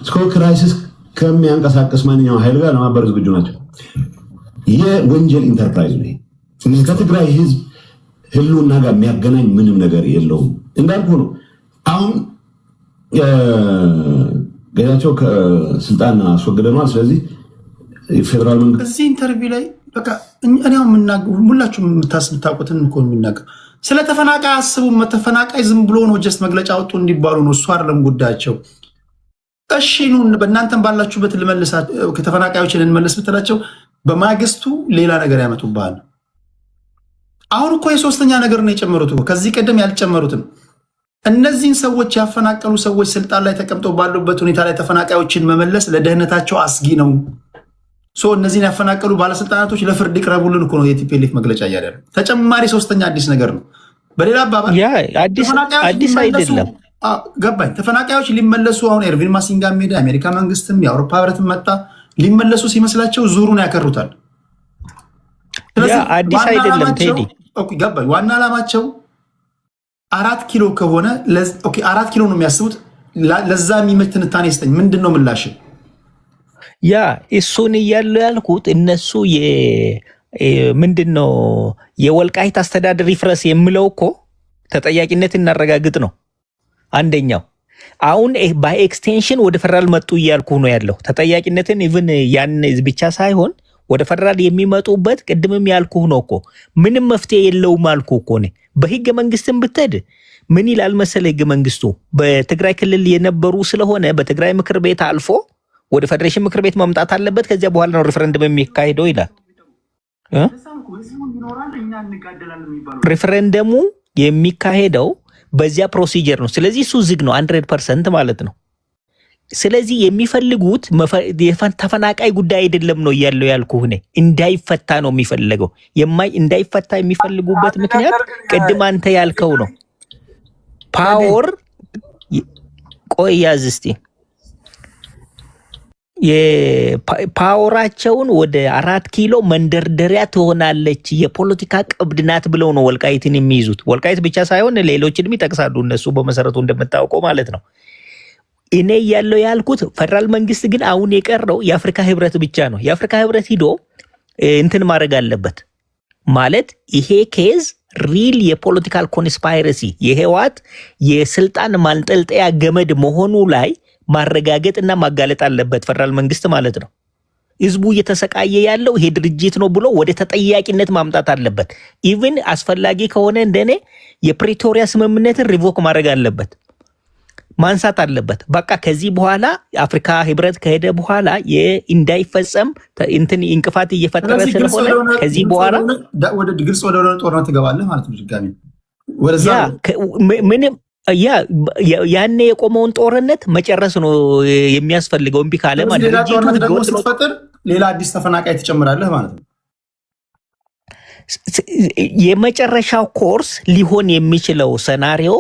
F: እስከ ክራይሲስ ከሚያንቀሳቀስ ማንኛውም ኃይል ጋር ለማበር ዝግጁ ናቸው። የወንጀል ኢንተርፕራይዝ ነው። ከትግራይ ህዝብ ህልውና ጋር የሚያገናኝ ምንም ነገር የለውም። እንዳልኩ ነው። አሁን ገዳቸው ከስልጣን አስወግደናል። ስለዚህ ፌደራል መንግስት
A: እዚህ ኢንተርቪው ላይ በቃ እኔው ሁላችሁም የምታውቁትን እኮ የሚናገር ስለ ተፈናቃይ አስቡ። ተፈናቃይ ዝም ብሎ ነው ጀስት መግለጫ አውጡ እንዲባሉ ነው። እሱ አይደለም ጉዳያቸው። እሺ ነው በእናንተም ባላችሁበት ልመልሳችሁ ከተፈናቃዮችን እንመልስ ብትላቸው በማግስቱ ሌላ ነገር ያመጡብሃል። አሁን እኮ የሶስተኛ ነገር ነው የጨመሩት እኮ ከዚህ ቀደም ያልጨመሩትም። እነዚህን ሰዎች ያፈናቀሉ ሰዎች ስልጣን ላይ ተቀምጠው ባሉበት ሁኔታ ላይ ተፈናቃዮችን መመለስ ለደህንነታቸው አስጊ ነው። እነዚህን ያፈናቀሉ ባለስልጣናቶች ለፍርድ ይቅረቡልን እኮ ነው የቲፒኤልኤፍ መግለጫ እያለ ያለው። ተጨማሪ ሶስተኛ አዲስ ነገር ነው። በሌላ አባባል
E: አዲስ አይደለም።
A: ገባኝ። ተፈናቃዮች ሊመለሱ አሁን ኤርቪን ማሲንጋ ሜዳ የአሜሪካ መንግስትም የአውሮፓ ህብረትም መጣ ሊመለሱ ሲመስላቸው ዙሩን ያከሩታል።
E: አዲስ አይደለም ቴዲ።
A: ገባኝ። ዋና ዓላማቸው 4 ኪሎ ከሆነ 4 ኪሎ ነው የሚያስቡት። ለዛ የሚመች ትንታኔ ስጠኝ። ምንድን ነው ምላሽ?
E: ያ እሱን እያሉ ያልኩት እነሱ ምንድነው የወልቃይት አስተዳደር ይፍረስ የሚለው እኮ ተጠያቂነት እናረጋግጥ ነው አንደኛው። አሁን ባይ ኤክስቴንሽን ወደ ፌደራል መጡ እያልኩ ነው ያለው። ተጠያቂነትን ኢቭን ያን ብቻ ሳይሆን ወደ ፌደራል የሚመጡበት ቅድምም ያልኩ ነው እኮ ምንም መፍትሄ የለውም አልኩ እኮ ነው። በህገ መንግስትም ብትሄድ ምን ይላል መሰለ ህገ መንግስቱ በትግራይ ክልል የነበሩ ስለሆነ በትግራይ ምክር ቤት አልፎ ወደ ፌደሬሽን ምክር ቤት መምጣት አለበት። ከዚያ በኋላ ነው ሪፈረንደም የሚካሄደው ይላል። ሪፈረንደሙ የሚካሄደው በዚያ ፕሮሲጀር ነው። ስለዚህ እሱ ዝግ ነው 100% ማለት ነው። ስለዚህ የሚፈልጉት ተፈናቃይ ጉዳይ አይደለም ነው እያለው ያልኩህ እኔ እንዳይፈታ ነው የሚፈልገው። እንዳይፈታ የሚፈልጉበት ምክንያት ቅድም አንተ ያልከው ነው። ፓወር ቆያዝ እስቲ የፓወራቸውን ወደ 4 ኪሎ መንደርደሪያ ትሆናለች የፖለቲካ ቀብድናት ብለው ነው ወልቃይትን የሚይዙት። ወልቃይት ብቻ ሳይሆን ሌሎችንም ይጠቅሳሉ እነሱ በመሰረቱ እንደምታውቀው ማለት ነው። እኔ ያለው ያልኩት ፌደራል መንግስት ግን አሁን የቀረው የአፍሪካ ህብረት ብቻ ነው። የአፍሪካ ህብረት ሂዶ እንትን ማድረግ አለበት ማለት ይሄ ኬዝ ሪል የፖለቲካል ኮንስፓይረሲ የህወሓት የስልጣን ማንጠልጠያ ገመድ መሆኑ ላይ ማረጋገጥና ማጋለጥ አለበት ፌደራል መንግስት ማለት ነው። ህዝቡ እየተሰቃየ ያለው ይሄ ድርጅት ነው ብሎ ወደ ተጠያቂነት ማምጣት አለበት። ኢቭን አስፈላጊ ከሆነ እንደኔ የፕሪቶሪያ ስምምነትን ሪቮክ ማድረግ አለበት፣ ማንሳት አለበት። በቃ ከዚህ በኋላ አፍሪካ ህብረት ከሄደ በኋላ እንዳይፈጸም እንትን እንቅፋት እየፈጠረ ስለሆነ ከዚህ በኋላ
A: ወደ ግልጽ ወደ ጦርነት ትገባለህ ማለት ነው። ድጋሚ ወደዛ
E: ምንም ያኔ የቆመውን ጦርነት መጨረስ ነው የሚያስፈልገው። እምቢ ካለ ማለት
A: ደግሞ ስትፈጥር ሌላ አዲስ ተፈናቃይ ትጨምራለህ ማለት ነው።
E: የመጨረሻው ኮርስ ሊሆን የሚችለው ሰናሪዮ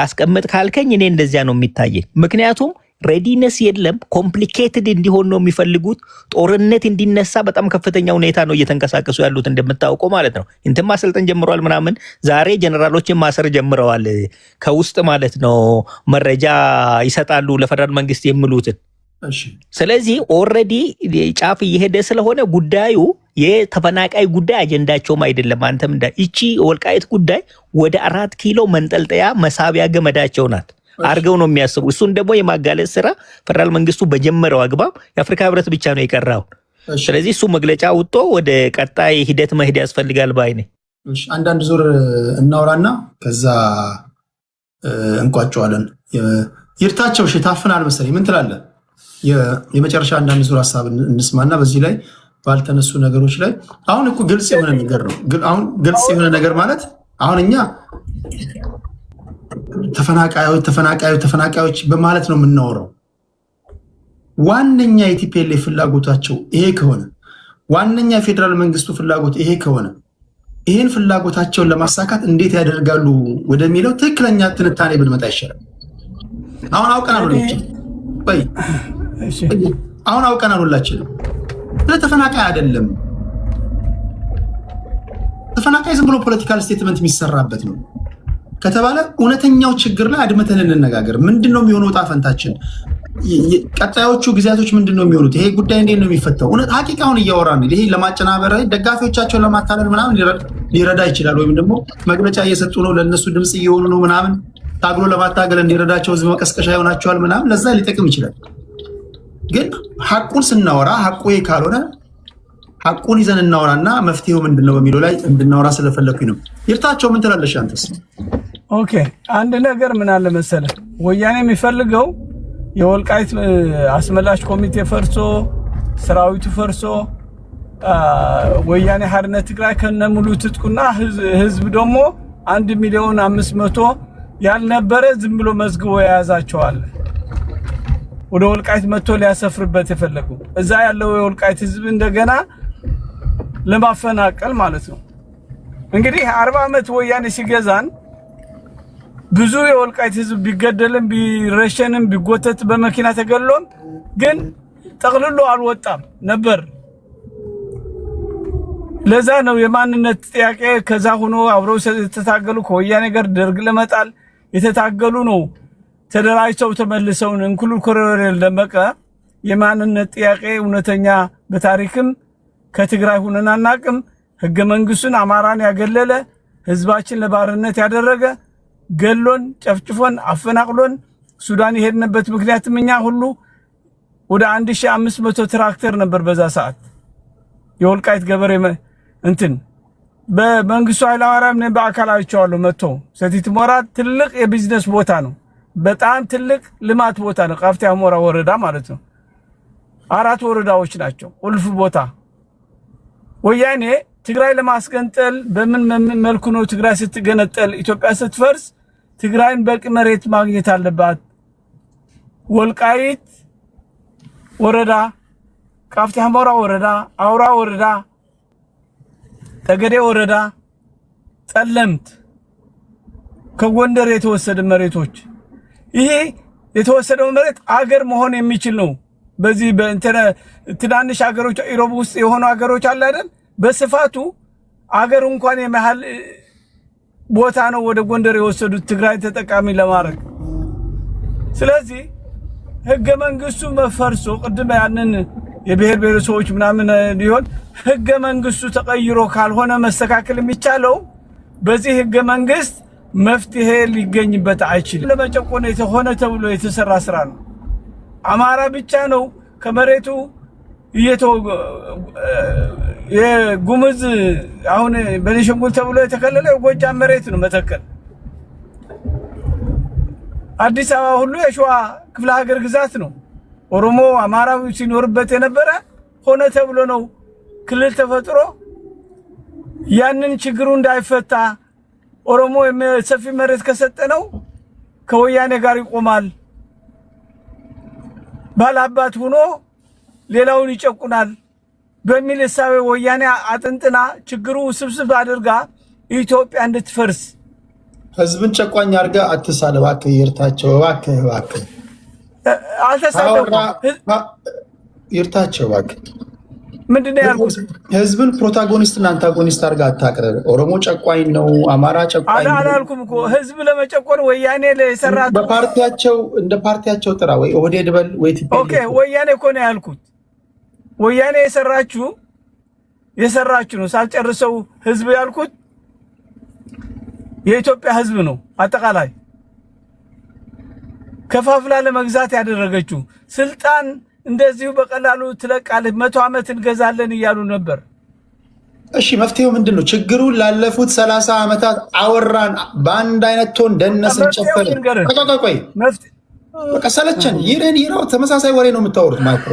E: አስቀምጥ ካልከኝ እኔ እንደዚያ ነው የሚታየኝ። ምክንያቱም ሬዲነስ የለም፣ ኮምፕሊኬትድ እንዲሆን ነው የሚፈልጉት። ጦርነት እንዲነሳ በጣም ከፍተኛ ሁኔታ ነው እየተንቀሳቀሱ ያሉት እንደምታውቀው ማለት ነው። እንትን ማሰልጠን ጀምረዋል ምናምን። ዛሬ ጀነራሎችን ማሰር ጀምረዋል ከውስጥ ማለት ነው። መረጃ ይሰጣሉ ለፌደራል መንግስት የሚሉትን። ስለዚህ ኦልሬዲ ጫፍ እየሄደ ስለሆነ ጉዳዩ የተፈናቃይ ጉዳይ አጀንዳቸውም አይደለም። አንተም እቺ ወልቃይት ጉዳይ ወደ 4 ኪሎ መንጠልጠያ መሳቢያ ገመዳቸው ናት አርገው ነው የሚያስቡ። እሱን ደግሞ የማጋለጥ ስራ ፌደራል መንግስቱ በጀመረው አግባብ የአፍሪካ ህብረት ብቻ ነው የቀራው። ስለዚህ እሱ መግለጫ ወጥቶ ወደ ቀጣይ ሂደት መሄድ ያስፈልጋል ባይ ነኝ።
A: አንዳንድ ዙር እናውራና ከዛ እንቋጨዋለን። ይርታቸው ታፍናል መሰለኝ። ምን ትላለህ? የመጨረሻ አንዳንድ ዙር ሀሳብ እንስማና በዚህ ላይ ባልተነሱ ነገሮች ላይ አሁን እኮ ግልጽ የሆነ ነገር ነው። አሁን ግልጽ የሆነ ነገር ማለት አሁን እኛ ተፈናቃዮች በማለት ነው የምናወራው። ዋነኛ የቲፒኤልኤፍ ፍላጎታቸው ይሄ ከሆነ ዋነኛ የፌዴራል መንግስቱ ፍላጎት ይሄ ከሆነ ይሄን ፍላጎታቸውን ለማሳካት እንዴት ያደርጋሉ ወደሚለው ትክክለኛ ትንታኔ ብንመጣ ይሻላል። አሁን አውቀናል ሁላችንም ተፈናቃይ አይደለም። ተፈናቃይ ዝም ብሎ ፖለቲካል ስቴትመንት የሚሰራበት ነው ከተባለ እውነተኛው ችግር ላይ አድመተን እንነጋገር። ምንድነው የሚሆነው? ዕጣ ፈንታችን ቀጣዮቹ ጊዜያቶች ምንድነው የሚሆኑት? ይሄ ጉዳይ እንዴት ነው የሚፈታው? እውነት ሀቂቃውን እያወራን ይሄ ለማጨናበር ደጋፊዎቻቸውን ለማታለል ምናምን ሊረዳ ይችላል። ወይም ደግሞ መግለጫ እየሰጡ ነው ለነሱ ድምጽ እየሆኑ ነው ምናምን ታግሎ ለማታገል እንዲረዳቸው ህዝብ መቀስቀሻ ይሆናቸዋል ምናምን ለዛ ሊጠቅም ይችላል። ግን ሀቁን ስናወራ ሀቁ ይሄ ካልሆነ ሀቁን ይዘን እናወራና መፍትሄው ምንድነው በሚለው ላይ እንድናወራ ስለፈለኩኝ ነው። ይርታቸው ምን ትላለሽ አንተስ?
C: ኦኬ አንድ ነገር ምን አለ መሰለህ፣ ወያኔ የሚፈልገው የወልቃይት አስመላሽ ኮሚቴ ፈርሶ ሰራዊቱ ፈርሶ ወያኔ ሓርነት ትግራይ ከነሙሉ ትጥቁና ህዝብ ደግሞ 1,500,000 ያልነበረ ዝም ብሎ መዝግቦ የያዛቸዋል ወደ ወልቃይት መጥቶ ሊያሰፍርበት የፈለጉ እዛ ያለው የወልቃይት ህዝብ እንደገና ለማፈናቀል ማለት ነው። እንግዲህ 40 ዓመት ወያኔ ሲገዛን ብዙ የወልቃይት ህዝብ ቢገደልም ቢረሸንም ቢጎተት በመኪና ተገሎም ግን ጠቅልሎ አልወጣም ነበር። ለዛ ነው የማንነት ጥያቄ ከዛ ሆኖ አብረው ተታገሉ ከወያኔ ጋር ደርግ ለመጣል የተታገሉ ነው። ተደራጅተው ተመልሰው እንኩሉ ኮሪደር ለመቀ የማንነት ጥያቄ እውነተኛ በታሪክም ከትግራይ ሆነን አናቅም። ህገ መንግስቱን አማራን ያገለለ ህዝባችን ለባርነት ያደረገ ገሎን ጨፍጭፎን አፈናቅሎን ሱዳን የሄድንበት ምክንያትም እኛ ሁሉ ወደ 1500 ትራክተር ነበር በዛ ሰዓት የወልቃይት ገበሬ እንትን በመንግስቱ ኃይለማርያም ነው በአካል አይቼዋለሁ። መጥቶ ሰቲት ሁመራ ትልቅ የቢዝነስ ቦታ ነው። በጣም ትልቅ ልማት ቦታ ነው። ቃፍታ ሁመራ ወረዳ ማለት ነው። 4 ወረዳዎች ናቸው ቁልፍ ቦታ። ወያኔ ትግራይ ለማስገንጠል በምን መልኩ ነው ትግራይ ስትገነጠል ኢትዮጵያ ስትፈርስ ትግራይን በቂ መሬት ማግኘት አለባት። ወልቃይት ወረዳ፣ ቃፍታ ሁመራ ወረዳ፣ አውራ ወረዳ፣ ጠገዴ ወረዳ፣ ጠለምት ከጎንደር የተወሰደ መሬቶች ይሄ የተወሰደው መሬት አገር መሆን የሚችል ነው። በዚህ ትናንሽ አገሮች ኢሮብ ውስጥ የሆኑ አገሮች አለ አይደል? በስፋቱ አገር እንኳን የመሃል ቦታ ነው ወደ ጎንደር የወሰዱት ትግራይ ተጠቃሚ ለማድረግ። ስለዚህ ህገ መንግስቱ መፈርሶ ቅድም ያንን የብሔር ብሔረሰቦች ምናምን ሊሆን ህገ መንግስቱ ተቀይሮ ካልሆነ መስተካከል የሚቻለው በዚህ ህገ መንግስት መፍትሄ ሊገኝበት አይችልም። ለመጨቆን የተሆነ ተብሎ የተሰራ ስራ ነው። አማራ ብቻ ነው ከመሬቱ የጉምዝ አሁን በቤኒሻንጉል ተብሎ የተከለለ የጎጃም መሬት ነው መተከል። አዲስ አበባ ሁሉ የሸዋ ክፍለ ሀገር ግዛት ነው። ኦሮሞ አማራው ሲኖርበት የነበረ ሆነ ተብሎ ነው ክልል ተፈጥሮ ያንን ችግሩ እንዳይፈታ ኦሮሞ ሰፊ መሬት ከሰጠነው ከወያኔ ጋር ይቆማል፣ ባላባት ሆኖ ሌላውን ይጨቁናል በሚል እሳቤ ወያኔ አጥንጥና ችግሩ ስብስብ አድርጋ ኢትዮጵያ እንድትፈርስ
A: ህዝብን ጨቋኝ አድርጋ አትሳለ። እባክህ ይርታቸው፣ እባክህ
C: አልተሳደኩም።
A: ይርታቸው እባክህ።
C: ምንድነው ያልኩት?
A: ህዝብን ፕሮታጎኒስት እና አንታጎኒስት አድርጋ አታቅርብ። ኦሮሞ ጨቋኝ ነው፣ አማራ ጨቋኝ ነው
C: አላልኩም እኮ። ህዝብ ለመጨቆን ወያኔ ለሰራት
A: በፓርቲያቸው እንደ ፓርቲያቸው ጥራ ወይ ኦህዴድ በል ወይ ቲፒኤልኤፍ።
C: ኦኬ ወያኔ እኮ ነው ያልኩት። ወያኔ የሰራችሁ ነው ሳልጨርሰው ህዝብ ያልኩት የኢትዮጵያ ህዝብ ነው። አጠቃላይ ከፋፍላ ለመግዛት ያደረገችው ስልጣን እንደዚሁ በቀላሉ ትለቃለች። 100 ዓመት እንገዛለን እያሉ ነበር።
A: እሺ መፍትሄው ምንድነው? ችግሩን ላለፉት 30 ዓመታት አወራን፣ በአንድ አይነት ቶን ደነስን፣ ጨፈርን። ቆይ በቃ ሰለቸን። ይረው ተመሳሳይ ወሬ ነው የምታወሩት። ማይክሮ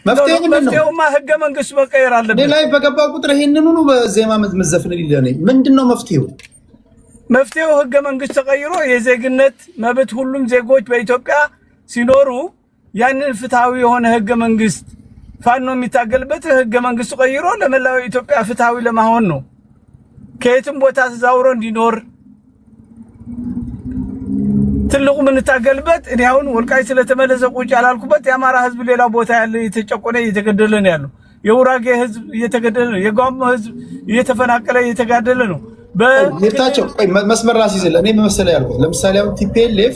A: መፍትሄው ምንድነው?
C: መፍትሄውማ ህገ መንግስቱ መቀየር አለበት።
A: ላይ በገባ ቁጥር ይሄንን ሁሉ በዜማ መዘፍን ሊለኔ ምንድነው መፍትሄው?
C: መፍትሄው ህገ መንግስት ተቀይሮ የዜግነት መብት ሁሉም ዜጎች በኢትዮጵያ ሲኖሩ ያንን ፍትሃዊ የሆነ ህገ መንግስት ፋኖ የሚታገልበት ህገ መንግስት ቀይሮ ለመላው ኢትዮጵያ ፍትሃዊ ለማሆን ነው። ከየትም ቦታ ተዛውሮ እንዲኖር ትልቁ ምን ታገልበት። እኔ አሁን ወልቃይ ስለተመለሰ ቁጭ ያላልኩበት የአማራ ህዝብ ሌላ ቦታ ያለ የተጨቆነ እየተገደለ ነው ያለው። የውራጌ ህዝብ እየተገደለ ነው። የጋሞ ህዝብ እየተፈናቀለ እየተጋደለ ነው።
A: በየታቸው መስመር ራስ ይዘለ እኔ መሰለ ያልኩት ለምሳሌ አሁን ቲፒኤልኤፍ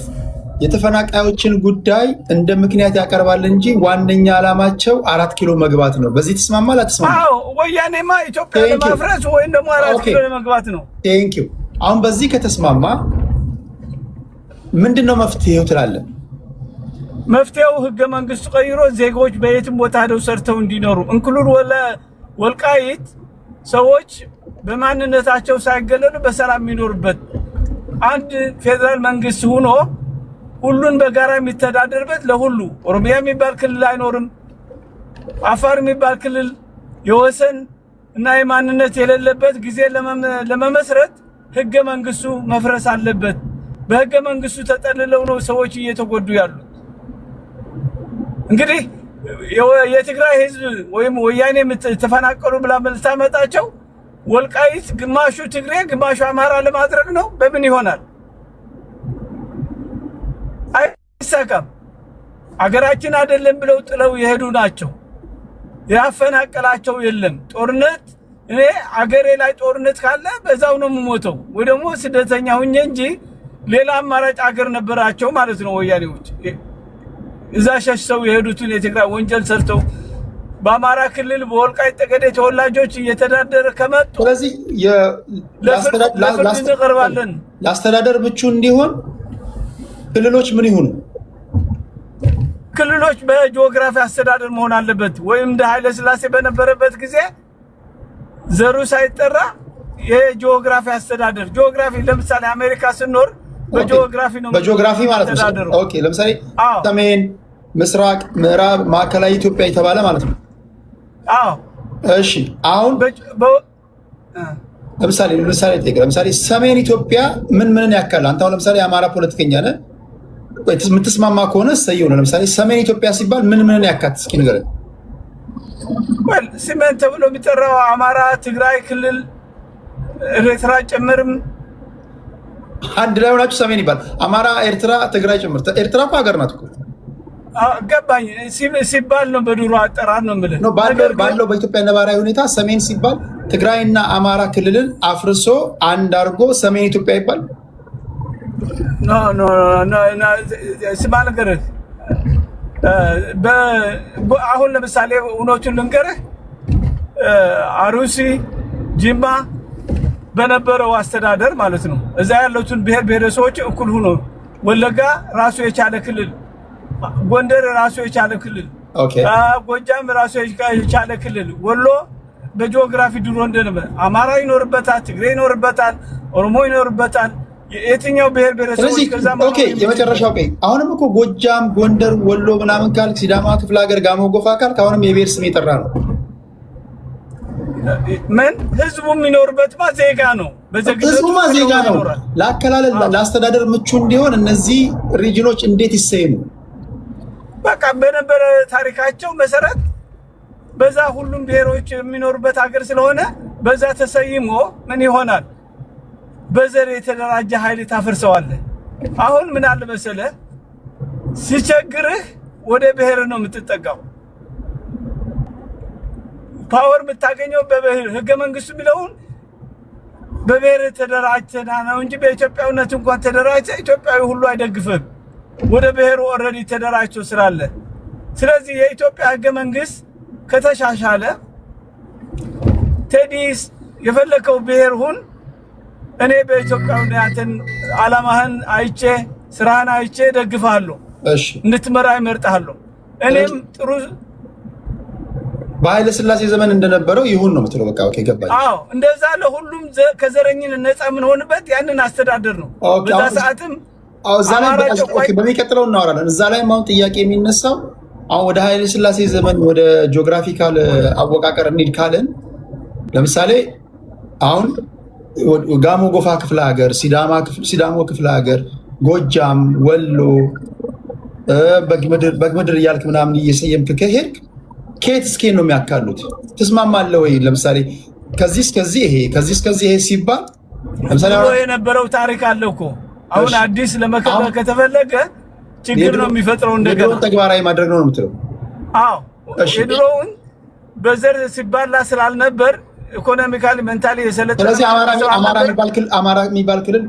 A: የተፈናቃዮችን ጉዳይ እንደ ምክንያት ያቀርባል እንጂ ዋነኛ ዓላማቸው 4 ኪሎ መግባት ነው። በዚህ ተስማማል አትስማማ?
C: አዎ ወያኔማ ኢትዮጵያ ለማፍረስ ወይ ደግሞ 4 ኪሎ ለመግባት ነው።
A: ቴንክ ዩ። አሁን በዚህ ከተስማማ ምንድነው መፍትሄው ትላለህ?
C: መፍትሄው ህገ መንግስት ቀይሮ ዜጎች በየትም ቦታ ሄደው ሰርተው እንዲኖሩ እንክሉድ ወልቃይት ሰዎች በማንነታቸው ሳይገለሉ በሰላም የሚኖርበት አንድ ፌደራል መንግስት ሆኖ ሁሉን በጋራ የሚተዳደርበት ለሁሉ ኦሮሚያ የሚባል ክልል አይኖርም። አፋር የሚባል ክልል የወሰን እና የማንነት የሌለበት ጊዜ ለመመስረት ህገ መንግስቱ መፍረስ አለበት። በህገ መንግስቱ ተጠልለው ነው ሰዎች እየተጎዱ ያሉት። እንግዲህ የትግራይ ህዝብ ወይም ወያኔ ተፈናቀሉ ብላ መልታመጣቸው ወልቃይት ግማሹ ትግሬ ግማሹ አማራ ለማድረግ ነው። በምን ይሆናል? አይሳካም። አገራችን አይደለም ብለው ጥለው የሄዱ ናቸው። ያፈናቀላቸው የለም። ጦርነት እኔ አገሬ ላይ ጦርነት ካለ በዛው ነው የምሞተው ወይ ደግሞ ስደተኛ ሁኜ እንጂ ሌላ አማራጭ አገር ነበራቸው ማለት ነው ወያኔዎች። እዛ ሸሽተው የሄዱትን የትግራይ ወንጀል ሰርተው በአማራ ክልል በወልቃይት ጠገዴ ተወላጆች እየተዳደረ ከመጡ
A: ስለዚህ
C: ለፍርድ እንቀርባለን።
A: ለአስተዳደር ምቹ እንዲሆን ክልሎች ምን ይሁኑ?
C: ክልሎች በጂኦግራፊ አስተዳደር መሆን አለበት። ወይም እንደ ኃይለ ሥላሴ በነበረበት ጊዜ ዘሩ ሳይጠራ የጂኦግራፊ አስተዳደር ጂኦግራፊ ለምሳሌ አሜሪካ ስንኖር በጂኦግራፊ ነው
A: በጂኦግራፊ ማለት ነው። ኦኬ ለምሳሌ ሰሜን፣ ምስራቅ፣ ምዕራብ፣ ማዕከላዊ ኢትዮጵያ የተባለ ማለት ነው።
C: አዎ
A: እሺ አሁን ለምሳሌ ሰሜን ኢትዮጵያ ምን ያካል? አንተ አሁን ለምሳሌ የአማራ ፖለቲከኛ ነህ፣ የምትስማማ ከሆነ ሰየው ነው። ለምሳሌ ሰሜን ኢትዮጵያ ሲባል ምን ያካት? እስኪ ንገረኝ።
C: ሰሜን ተብሎ የሚጠራው አማራ፣ ትግራይ ክልል፣ ኤርትራ ጭምርም
A: አንድ ላይ ሆናችሁ ሰሜን ይባል። አማራ፣ ኤርትራ፣ ትግራይ ጭምር። ኤርትራ እኮ ሀገር ናት እኮ።
C: ገባኝ ሲባል ነው በድሮ አጠራር ነው የምልህ
A: ነው ባለው በኢትዮጵያ ነባራዊ ሁኔታ ሰሜን ሲባል ትግራይና አማራ ክልልን አፍርሶ አንድ አድርጎ ሰሜን ኢትዮጵያ ይባል?
C: ኖ ስማ ልንገርህ። አሁን ለምሳሌ እውነቱን ልንገርህ፣ አሩሲ፣ ጂማ በነበረው አስተዳደር ማለት ነው እዛ ያሉትን ብሔር ብሔረሰቦች እኩል ሆኖ ወለጋ ራሱ የቻለ ክልል፣ ጎንደር ራሱ የቻለ ክልል፣ ጎጃም ራሱ የቻለ ክልል፣ ወሎ በጂኦግራፊ ድሮ እንደነበረ አማራ ይኖርበታል፣ ትግሬ ይኖርበታል፣ ኦሮሞ ይኖርበታል። የትኛው ብሔር ብሔረሰቦች ከዛ
A: ኦኬ የመጨረሻው አሁንም እኮ ጎጃም፣ ጎንደር፣ ወሎ ምናምን ካልክ ሲዳማ ክፍለ ሀገር፣ ጋሞ ጎፋ ካልክ አሁንም የብሔር ስም የጠራ ነው።
C: ምን ህዝቡ የሚኖርበት ዜጋ ነው።
A: ህዝቡማ ዜጋ ነው። ለአከላለል ለአስተዳደር ምቹ እንዲሆን እነዚህ ሪጅኖች እንዴት ይሰየሙ?
C: በቃ በነበረ ታሪካቸው መሰረት በዛ ሁሉም ብሔሮች የሚኖርበት ሀገር ስለሆነ በዛ ተሰይሞ ምን ይሆናል? በዘር የተደራጀ ኃይል ታፈርሰዋለህ። አሁን ምን አለ መሰለህ፣ ሲቸግርህ ወደ ብሔር ነው የምትጠጋው። ፓወር የምታገኘው በብሔር ህገ መንግስቱ ቢለውን በብሔር ተደራጅተና ነው እንጂ በኢትዮጵያዊነት እንኳን ተደራጅተህ ኢትዮጵያዊ ሁሉ አይደግፍም። ወደ ብሔሩ ኦልሬዲ ተደራጅቶ ስላለ። ስለዚህ የኢትዮጵያ ህገ መንግስት ከተሻሻለ ቴዲስ የፈለከው ብሔር ሁን፣ እኔ በኢትዮጵያዊነትን አላማህን አይቼ ስራህን አይቼ ደግፋለሁ፣
A: እሺ
C: እንድትመራ ይመርጣለሁ። እኔም ጥሩ
A: በኃይለ ሥላሴ ዘመን እንደነበረው ይሁን ነው የምትለው። በቃ ኦኬ ገባኝ።
C: አዎ እንደዛ ለሁሉም ከዘረኝነት ነፃ ምን ሆንበት ያንን አስተዳደር ነው። በዛ ሰዓትም
A: እዛ ላይ በሚቀጥለው እናወራለን። እዛ ላይ አሁን ጥያቄ የሚነሳው አሁን ወደ ኃይለ ሥላሴ ዘመን ወደ ጂኦግራፊካል አወቃቀር እንሂድ ካለን ለምሳሌ አሁን ጋሞ ጎፋ ክፍለ ሀገር፣ ሲዳሞ ክፍለ ሀገር፣ ጎጃም፣ ወሎ፣ በግምድር እያልክ ምናምን እየሰየምክ ከሄድክ ከየት እስከ ነው የሚያካሉት? ትስማማለህ ወይ? ለምሳሌ ከዚህ እስከዚህ ይሄ ከዚህ እስከዚህ ይሄ ሲባል ለምሳሌ
C: የነበረው ታሪክ አለ እኮ። አሁን አዲስ ለመከበር ከተፈለገ ችግር ነው የሚፈጥረው። እንደገና
A: ተግባራዊ ማድረግ ነው የምትለው?
C: አዎ የድሮውን በዘር ሲባላ ስላልነበር ኢኮኖሚካሊ ሜንታሊ የሰለጠነ።
A: ስለዚህ አማራ የሚባል ክልል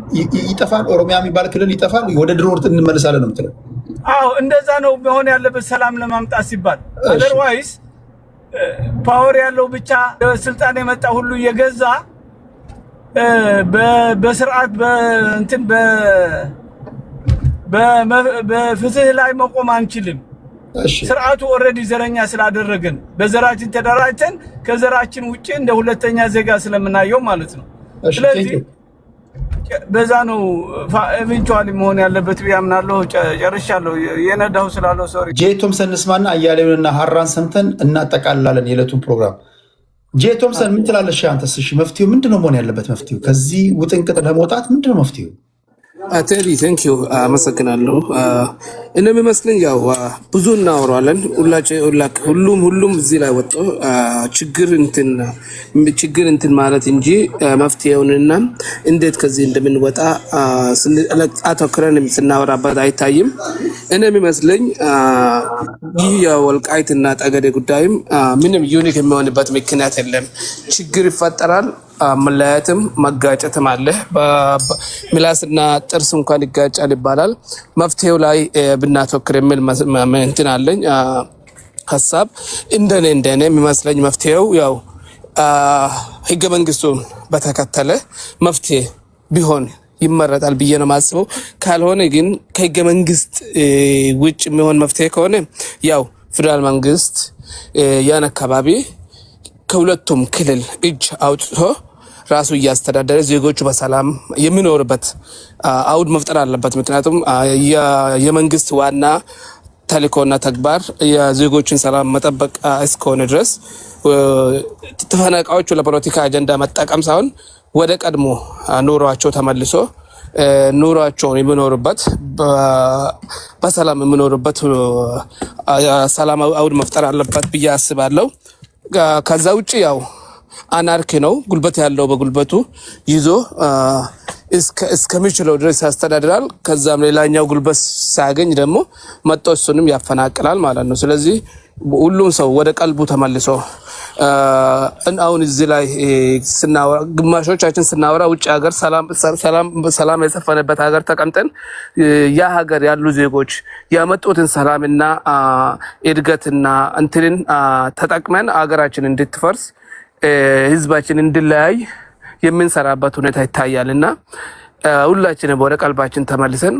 A: ይጠፋል፣ ኦሮሚያ የሚባል ክልል ይጠፋል፣ ወደ ድሮ እንመለሳለን ነው የምትለው?
C: አዎ እንደዛ ነው መሆን ያለበት ሰላም ለማምጣት ሲባል። አዘርዋይስ ፓወር ያለው ብቻ ስልጣን የመጣ ሁሉ እየገዛ በስርዓት በእንትን በፍትህ ላይ መቆም አንችልም። ስርዓቱ ኦልሬዲ ዘረኛ ስላደረገን በዘራችን ተደራጅተን ከዘራችን ውጪ እንደ ሁለተኛ ዜጋ ስለምናየው ማለት ነው። ስለዚህ በዛ ነው ኢቨንቹዋሊ መሆን ያለበት ብያምናለሁ። ጨርሻለሁ። የነዳሁ ስላለው ሶሪ። ጄ ቶምሰን እንስማና አያሌውንና ሀራን ሰምተን እናጠቃልላለን የዕለቱን ፕሮግራም። ጄ ቶምሰን ምን ትላለሽ አንተስ? እሺ መፍትሄው ምንድነው መሆን ያለበት? መፍትሄው ከዚህ ውጥንቅጥ ለመውጣት ምንድነው መፍትሄው?
B: ቴዲ ቴንኪዩ አመሰግናለሁ። እኔ የሚመስለኝ ያው ብዙ እናወራለን ሁሉም እዚህ ላይ ወጥቶ ችግር እንትን ማለት እንጂ መፍትሄውንና እንዴት ከዚህ እንደምንወጣ አተኩረን ስናወራበት አይታይም። እኔ የሚመስለኝ ይህ የወልቃይትና ጠገዴ ጉዳይም ምንም ዩኒክ የሚሆንበት ምክንያት የለም። ችግር ይፈጠራል። መለያየትም መጋጨትም አለ። ምላስና ጥርስ እንኳን ይጋጫል ይባላል። መፍትሄው ላይ ብናተኩር የሚል እንትን አለኝ ሀሳብ። እንደኔ የሚመስለኝ መፍትሄው ያው ህገ መንግስቱን በተከተለ መፍትሄ ቢሆን ይመረጣል ብዬ ነው የማስበው። ካልሆነ ግን ከህገ መንግስት ውጭ የሚሆን መፍትሄ ከሆነ ያው ፌደራል መንግስት ያን አካባቢ ከሁለቱም ክልል እጅ አውጥቶ ራሱ እያስተዳደረ ዜጎቹ በሰላም የሚኖርበት አውድ መፍጠር አለበት። ምክንያቱም የመንግስት ዋና ተልእኮና ተግባር የዜጎችን ሰላም መጠበቅ እስከሆነ ድረስ ተፈናቃዮቹ ለፖለቲካ አጀንዳ መጠቀም ሳይሆን ወደ ቀድሞ ኑሯቸው ተመልሶ ኑሯቸውን የሚኖሩበት በሰላም የሚኖሩበት ሰላማዊ አውድ መፍጠር አለበት ብዬ አስባለሁ። ከዛ ውጭ ያው አናርኪ ነው። ጉልበት ያለው በጉልበቱ ይዞ እስከሚችለው ድረስ ያስተዳድራል። ከዛም ሌላኛው ጉልበት ሳያገኝ ደግሞ መጥቶ እሱንም ያፈናቅላል ማለት ነው። ስለዚህ ሁሉም ሰው ወደ ቀልቡ ተመልሶ አሁን እዚህ ላይ ስናወራ ግማሾቻችን ስናወራ ውጭ ሀገር ሰላም የሰፈነበት ሀገር ተቀምጠን ያ ሀገር ያሉ ዜጎች ያመጡትን ሰላምና እድገትና እንትንን ተጠቅመን ሀገራችን እንድትፈርስ ህዝባችን እንድለያይ የምንሰራበት ሁኔታ ይታያልና ሁላችንም ወደ ቀልባችን ተመልሰን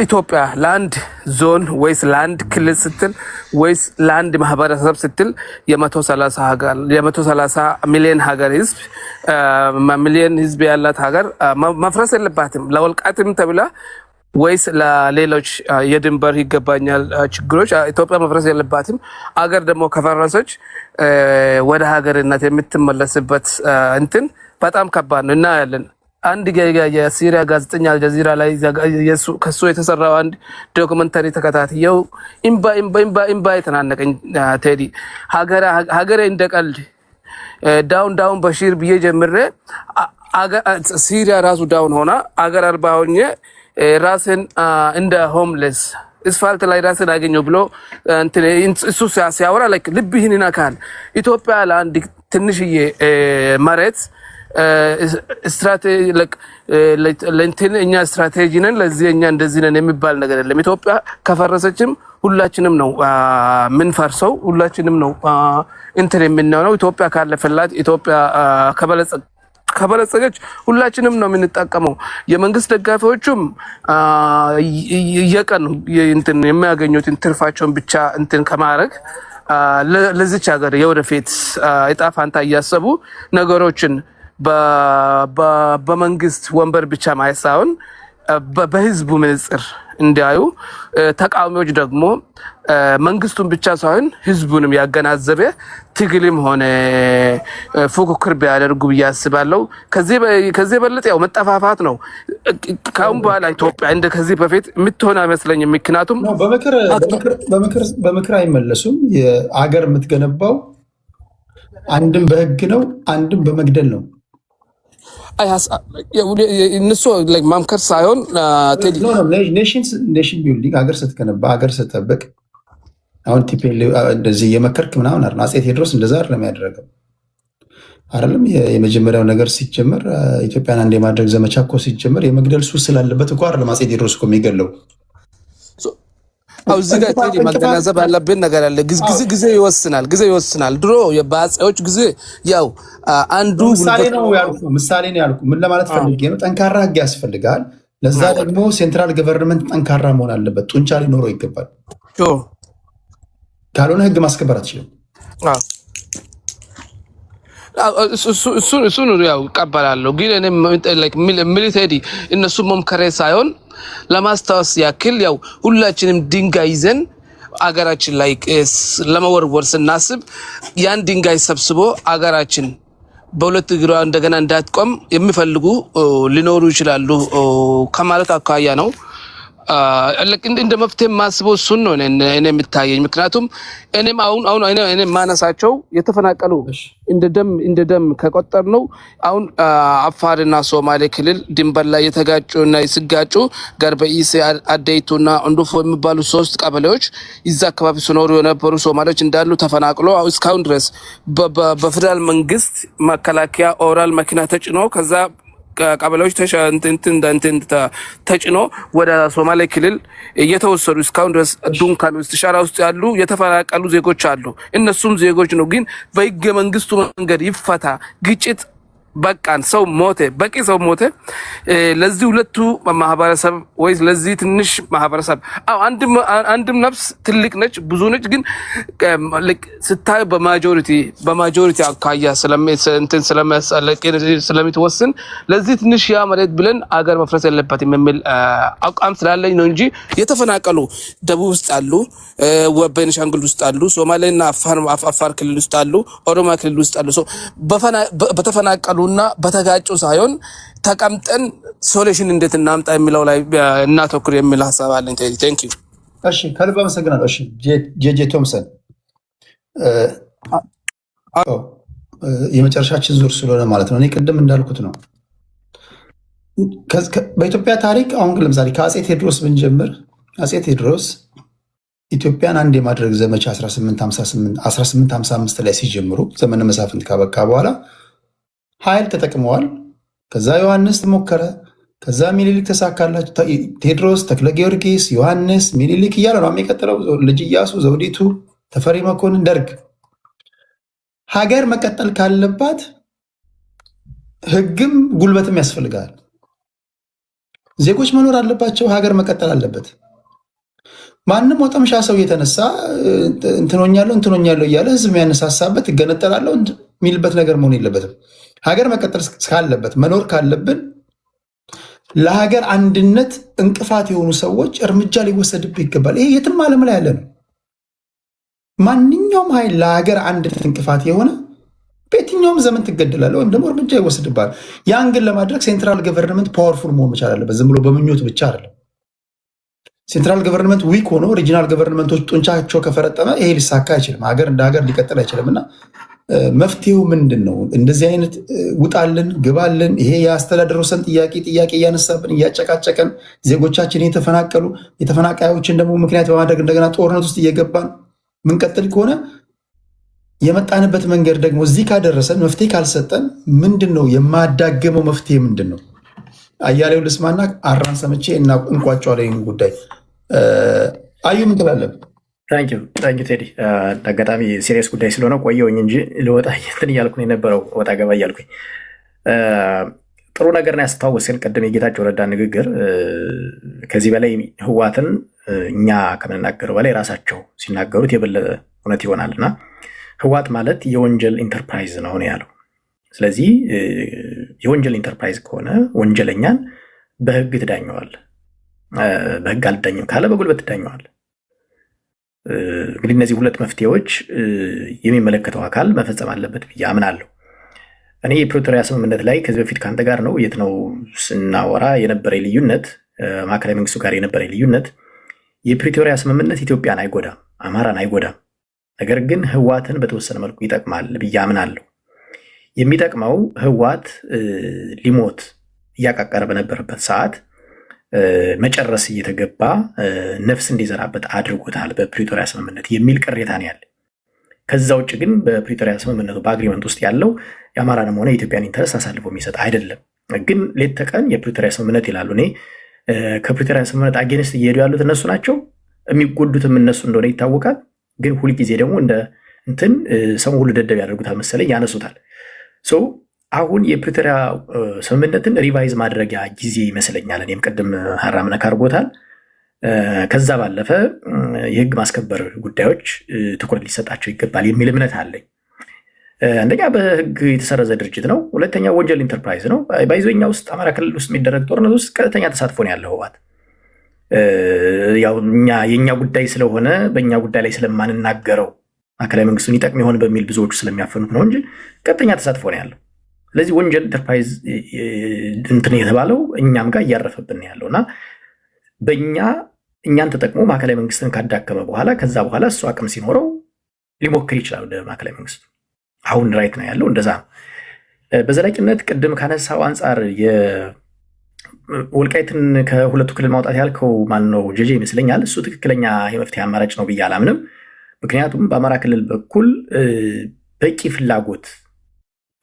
B: ኢትዮጵያ ለአንድ ዞን ወይስ ለአንድ ክልል ስትል ወይስ ለአንድ ማህበረሰብ ስትል የ130 ሚሊዮን ሀገር ህዝብ ያላት ሀገር መፍረስ የለባትም። ለወልቃይትም ተብላ ወይስ ለሌሎች የድንበር ይገባኛል ችግሮች ኢትዮጵያ መፍረስ የለባትም። አገር ደግሞ ከፈረሰች ወደ ሀገርነት የምትመለስበት እንትን በጣም ከባድ ነው እና ያለን አንድ የሲሪያ ጋዜጠኛ አልጀዚራ ላይ ከሱ የተሰራው አንድ ዶክመንተሪ ተከታትየው ኢምባ የተናነቀኝ ቴዲ ሀገሬ እንደቀልድ ዳውን በሺር ብዬ ጀምሬ ሲሪያ ራሱ ዳውን ሆና አገር አልባ ሆኜ ራስን እንደ ሆምሌስ እስፋልት ላይ ራስን አገኘው ብሎ እሱ ሲያወራ ልብህን ይነካል። ኢትዮጵያ ለአንድ ትንሽዬ መሬት እኛ ስትራቴጂ ነን ለዚህ እኛ እንደዚህ ነን የሚባል ነገር የለም። ኢትዮጵያ ከፈረሰችም ሁላችንም ነው ምንፈርሰው፣ ሁላችንም ነው እንትን የምንሆነው። ኢትዮጵያ ካለፈላት ኢትዮጵያ ከበለጸገች ሁላችንም ነው የምንጠቀመው። የመንግስት ደጋፊዎቹም የቀን እንትን የሚያገኙትን ትርፋቸውን ብቻ እንትን ከማድረግ ለዚች ሀገር የወደፊት እጣ ፋንታ እያሰቡ ነገሮችን በመንግስት ወንበር ብቻ ማየት ሳይሆን በህዝቡ መነጽር እንዲያዩ፣ ተቃዋሚዎች ደግሞ መንግስቱን ብቻ ሳይሆን ህዝቡንም ያገናዘበ ትግልም ሆነ ፉክክር ቢያደርጉ ብዬ አስባለሁ። ከዚህ በለጠ ያው መጠፋፋት ነው። ካሁን በኋላ ኢትዮጵያ እንደ ከዚህ በፊት የምትሆን አይመስለኝም። ምክንያቱም
A: በምክር አይመለሱም። የአገር የምትገነባው አንድም በህግ ነው፣ አንድም በመግደል ነው።
B: እነሱ ማምከር ሳይሆን
A: ኔሽን ቢልዲንግ ሀገር ስትገነባ ሀገር ስትጠብቅ አሁን እንደዚህ የመከርክ ምናምን አይደለም። አፄ ቴዎድሮስ እንደዛ አይደለም ያደረገው አይደለም። የመጀመሪያው ነገር ሲጀመር ኢትዮጵያን አንድ የማድረግ ዘመቻ እኮ ሲጀመር የመግደል ሱስ ስላለበት እኮ አይደለም አፄ ቴዎድሮስ እኮ የሚገለው።
B: እዚህ ጋር ቴዲ ማገናዘብ ያለብን ነገር አለ። ጊዜ ይወስናል። ድሮ በአፄዎች ጊዜ ያው አንዱ
A: ምሳሌ ነው ያልኩ። ምን ለማለት ፈልጌ ነው? ጠንካራ ህግ ያስፈልጋል። ለዛ ደግሞ ሴንትራል ገቨርንመንት ጠንካራ መሆን አለበት፣ ጡንቻ ሊኖረው ይገባል። ካልሆነ ህግ ማስከበር አትችልም።
B: እሱን ያው እቀበላለሁ። ግን ሚሊቴሪ እነሱ መምከሬ ሳይሆን ለማስታወስ ያክል ያው ሁላችንም ድንጋይ ይዘን አገራችን ላይ ለመወርወር ስናስብ ያን ድንጋይ ሰብስቦ አገራችን በሁለት እግሯ እንደገና እንዳትቆም የሚፈልጉ ሊኖሩ ይችላሉ ከማለት አኳያ ነው። እንደ መፍትሄ የማስበው እሱን ነው እኔ የሚታየኝ። ምክንያቱም እኔም አሁን እኔ ማነሳቸው የተፈናቀሉ እንደ ደም ከቆጠር ነው አሁን አፋርና ሶማሌ ክልል ድንበር ላይ የተጋጩና ሲጋጩ ገርበኢሴ፣ አደይቱና እንዱፎ የሚባሉ 3 ቀበሌዎች እዛ አካባቢ ሲኖሩ የነበሩ ሶማሌዎች እንዳሉ ተፈናቅሎ እስካሁን ድረስ በፌደራል መንግስት መከላከያ ኦራል መኪና ተጭኖ ከዛ ቀበሌዎች ተጭኖ ወደ ሶማሌ ክልል እየተወሰዱ እስካሁን ድረስ ዱንካን ውስጥ ሻራ ውስጥ ያሉ የተፈናቀሉ ዜጎች አሉ። እነሱም ዜጎች ነው፣ ግን በህገ መንግስቱ መንገድ ይፈታ። ግጭት በቃን፣ ሰው ሞተ፣ በቂ ሰው ሞተ። ለዚህ ሁለቱ ማህበረሰብ ወይ ለዚህ ትንሽ ማህበረሰብ አንድም ነፍስ ትልቅ ነች ብዙ ነች፣ ግን ስታይ በማጆሪቲ አካያ ስለሚትወስን ለዚህ ትንሽ ያ መሬት ብለን አገር መፍረስ የለበትም የሚል አቋም ስላለኝ ነው እንጂ የተፈናቀሉ ደቡብ ውስጥ አሉ፣ ቤኒሻንጉል ውስጥ አሉ፣ ሶማሌና አፋር ክልል ውስጥ አሉ፣ ኦሮሚያ ክልል ውስጥ አሉ። በተፈናቀሉ እና በተጋጩ ሳይሆን ተቀምጠን ሶሉሽን እንዴት እናምጣ የሚለው ላይ እናተኩር የሚል ሐሳብ አለኝ። ቴንክ ዩ።
A: እሺ ከልብ አመሰግናለሁ። እሺ ጄጄ ቶምሰን የመጨረሻችን ዙር ስለሆነ ማለት ነው። እኔ ቅድም እንዳልኩት ነው በኢትዮጵያ ታሪክ አሁን ለምሳሌ ከአፄ ቴዎድሮስ ብንጀምር አፄ ቴዎድሮስ ኢትዮጵያን አንድ የማድረግ ዘመቻ 1855 ላይ ሲጀምሩ ዘመነ መሳፍንት ካበቃ በኋላ ኃይል ተጠቅመዋል። ከዛ ዮሐንስ ሞከረ። ከዛ ሚኒሊክ ተሳካላቸው። ቴዎድሮስ፣ ተክለ ጊዮርጊስ፣ ዮሐንስ፣ ሚኒሊክ እያለ ነው የሚቀጥለው። ልጅ ኢያሱ፣ ዘውዲቱ፣ ተፈሪ መኮንን፣ ደርግ። ሀገር መቀጠል ካለባት ህግም ጉልበትም ያስፈልጋል። ዜጎች መኖር አለባቸው። ሀገር መቀጠል አለበት። ማንም ወጠምሻ ሰው እየተነሳ እንትኖኛለሁ እያለ ህዝብ የሚያነሳሳበት እገነጠላለሁ የሚልበት ነገር መሆን የለበትም። ሀገር መቀጠል ካለበት መኖር ካለብን ለሀገር አንድነት እንቅፋት የሆኑ ሰዎች እርምጃ ሊወሰድብህ ይገባል። ይሄ የትም ዓለም ላይ ያለ ነው። ማንኛውም ኃይል ለሀገር አንድነት እንቅፋት የሆነ በየትኛውም ዘመን ትገደላለህ ወይም ደግሞ እርምጃ ይወሰድብሃል። ያን ግን ለማድረግ ሴንትራል ገቨርንመንት ፓወርፉል መሆን መቻል አለበት። ዝም ብሎ በምኞት ብቻ አይደለም። ሴንትራል ገቨርንመንት ዊክ ሆኖ ሪጂናል ገቨርንመንቶች ጡንቻቸው ከፈረጠመ ይሄ ሊሳካ አይችልም። ሀገር እንደ ሀገር ሊቀጥል አይችልም። እና መፍትሄው ምንድን ነው? እንደዚህ አይነት ውጣልን ግባልን፣ ይሄ የአስተዳደር ወሰን ጥያቄ እያነሳብን እያጨቃጨቀን ዜጎቻችን የተፈናቀሉ የተፈናቃዮችን ደግሞ ምክንያት በማድረግ እንደገና ጦርነት ውስጥ እየገባን ምንቀጥል ከሆነ የመጣንበት መንገድ ደግሞ እዚህ ካደረሰን መፍትሄ ካልሰጠን ምንድን ነው የማዳገመው መፍትሄ ምንድን ነው? አያሌው ልስማና አራን ሰምቼ እንቋጫዋለን ጉዳይ። አዩ ምን ትላለህ?
D: ታንኪ ቴዲ። አጋጣሚ ሲሪየስ ጉዳይ ስለሆነ ቆየውኝ እንጂ ልወጣ እንትን እያልኩ የነበረው ወጣ ገባ እያልኩኝ። ጥሩ ነገር ነው ያስታወስን ቅድም የጌታቸው ረዳ ንግግር። ከዚህ በላይ ህዋትን እኛ ከምንናገረው በላይ ራሳቸው ሲናገሩት የበለጠ እውነት ይሆናል እና ህዋት ማለት የወንጀል ኢንተርፕራይዝ ነው ያለው። ስለዚህ የወንጀል ኢንተርፕራይዝ ከሆነ ወንጀለኛን በህግ ትዳኘዋል። በህግ አልዳኝም ካለ በጉልበት ትዳኘዋል። እንግዲህ እነዚህ ሁለት መፍትሄዎች የሚመለከተው አካል መፈጸም አለበት ብዬ አምናለሁ። እኔ የፕሪቶሪያ ስምምነት ላይ ከዚህ በፊት ከአንተ ጋር ነው የት ነው ስናወራ የነበረ ልዩነት፣ ማዕከላዊ መንግስቱ ጋር የነበረ ልዩነት፣ የፕሪቶሪያ ስምምነት ኢትዮጵያን አይጎዳም፣ አማራን አይጎዳም። ነገር ግን ህዋትን በተወሰነ መልኩ ይጠቅማል ብዬ አምናለሁ። የሚጠቅመው ህዋት ሊሞት እያቃቀረ በነበረበት ሰዓት መጨረስ እየተገባ ነፍስ እንዲዘራበት አድርጎታል በፕሪቶሪያ ስምምነት የሚል ቅሬታ ነው ያለ። ከዛ ውጭ ግን በፕሪቶሪያ ስምምነቱ በአግሪመንት ውስጥ ያለው የአማራንም ሆነ የኢትዮጵያን ኢንተረስት አሳልፎ የሚሰጥ አይደለም። ግን ሌት ተቀን የፕሪቶሪያ ስምምነት ይላሉ። እኔ ከፕሪቶሪያ ስምምነት አጌንስት እየሄዱ ያሉት እነሱ ናቸው፣ የሚጎዱትም እነሱ እንደሆነ ይታወቃል። ግን ሁልጊዜ ደግሞ እንደ እንትን ሰው ሁሉ ደደብ ያደርጉታል መሰለኝ፣ ያነሱታል። አሁን የፕሪቶሪያ ስምምነትን ሪቫይዝ ማድረጊያ ጊዜ ይመስለኛል። እኔም ቅድም ሀራም ነካ አድርጎታል። ከዛ ባለፈ የህግ ማስከበር ጉዳዮች ትኩረት ሊሰጣቸው ይገባል የሚል እምነት አለኝ። አንደኛ በህግ የተሰረዘ ድርጅት ነው። ሁለተኛ ወንጀል ኢንተርፕራይዝ ነው። ባይዞኛ ውስጥ አማራ ክልል ውስጥ የሚደረግ ጦርነት ውስጥ ቀጥተኛ ተሳትፎ ነው ያለው ህወሓት። ያው የእኛ ጉዳይ ስለሆነ በእኛ ጉዳይ ላይ ስለማንናገረው ማዕከላዊ መንግስቱን ይጠቅም ይሆን በሚል ብዙዎቹ ስለሚያፈኑት ነው እንጂ ቀጥተኛ ተሳትፎ ነው ያለው። ስለዚህ ወንጀል ኢንተርፕራይዝ እንትን የተባለው እኛም ጋር እያረፈብን ያለው እና እኛን ተጠቅሞ ማዕከላዊ መንግስትን ካዳከመ በኋላ ከዛ በኋላ እሱ አቅም ሲኖረው ሊሞክር ይችላል ወደ ማዕከላዊ መንግስቱ። አሁን ራይት ነው ያለው እንደዛ ነው። በዘላቂነት ቅድም ካነሳው አንጻር ወልቃይትን ከሁለቱ ክልል ማውጣት ያልከው ማነው ጀጄ ይመስለኛል። እሱ ትክክለኛ የመፍትሄ አማራጭ ነው ብዬ አላምንም። ምክንያቱም በአማራ ክልል በኩል በቂ ፍላጎት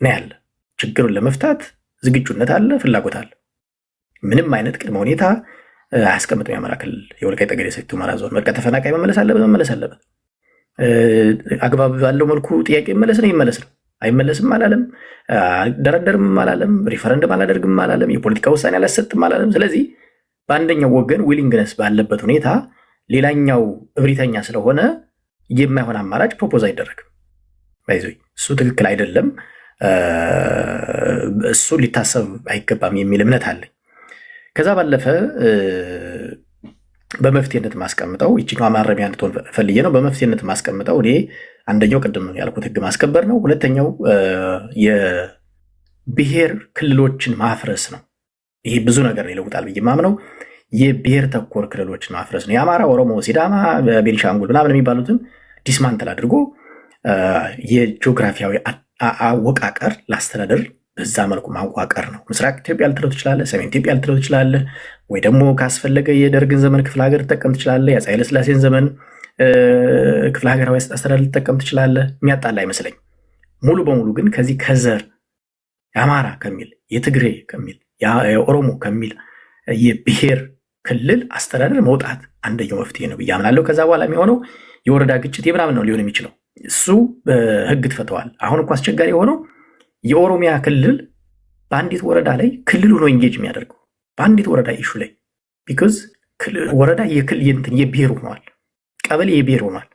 D: ነው ያለ፣ ችግሩን ለመፍታት ዝግጁነት አለ፣ ፍላጎት አለ። ምንም አይነት ቅድመ ሁኔታ አያስቀምጥም የአማራ ክልል የወልቃይት ጠገዴ ሰቲት ሁመራ ዞን። በቃ ተፈናቃይ መመለስ አለበት። አግባብ ባለው መልኩ ጥያቄ ይመለስ ነው። አይመለስም አላለም፣ ደረደርም አላለም፣ ሪፈረንደም አላደርግም አላለም፣ የፖለቲካ ውሳኔ አላሰጥም አላለም። ስለዚህ በአንደኛው ወገን ዊሊንግነስ ባለበት ሁኔታ ሌላኛው እብሪተኛ ስለሆነ የማይሆን አማራጭ ፕሮፖዝ አይደረግም። እሱ ትክክል አይደለም፣ እሱ ሊታሰብ አይገባም የሚል እምነት አለኝ። ከዛ ባለፈ በመፍትሄነት ማስቀምጠው ይችኛው ማረሚያ እንድትሆን ፈልዬ ነው። በመፍትሄነት ማስቀምጠው እኔ አንደኛው ቅድም ያልኩት ህግ ማስከበር ነው። ሁለተኛው የብሔር ክልሎችን ማፍረስ ነው። ይሄ ብዙ ነገር ይለውጣል ብዬ ማምነው የብሔር ተኮር ክልሎችን ማፍረስ ነው። የአማራ፣ ኦሮሞ፣ ሲዳማ፣ ቤኒሻንጉል ምናምን የሚባሉትን ዲስማንትል አድርጎ የጂኦግራፊያዊ አወቃቀር ላስተዳደር በዛ መልኩ ማዋቀር ነው። ምስራቅ ኢትዮጵያ ልትለው ትችላለህ፣ ሰሜን ኢትዮጵያ ልትለው ትችላለህ፣ ወይ ደግሞ ካስፈለገ የደርግን ዘመን ክፍለ ሀገር ልትጠቀም ትችላለህ፣ የአፄ ኃይለሥላሴን ዘመን ክፍለ ሀገራዊ አስተዳደር ልትጠቀም ትችላለህ። የሚያጣላ አይመስለኝ። ሙሉ በሙሉ ግን ከዚህ ከዘር የአማራ ከሚል የትግሬ ከሚል የኦሮሞ ከሚል የብሔር ክልል አስተዳደር መውጣት አንደኛው መፍትሄ ነው ብዬ አምናለሁ። ከዛ በኋላ የሚሆነው የወረዳ ግጭት የምናምን ነው ሊሆን የሚችለው። እሱ በህግ ትፈተዋል። አሁን እኮ አስቸጋሪ የሆነው የኦሮሚያ ክልል በአንዲት ወረዳ ላይ ክልሉ ነው ኢንጌጅ የሚያደርገው በአንዲት ወረዳ ኢሹ ላይ ቢኮዝ ወረዳ የብሔር ሆኗል፣ ቀበሌ የብሔር ሆኗል።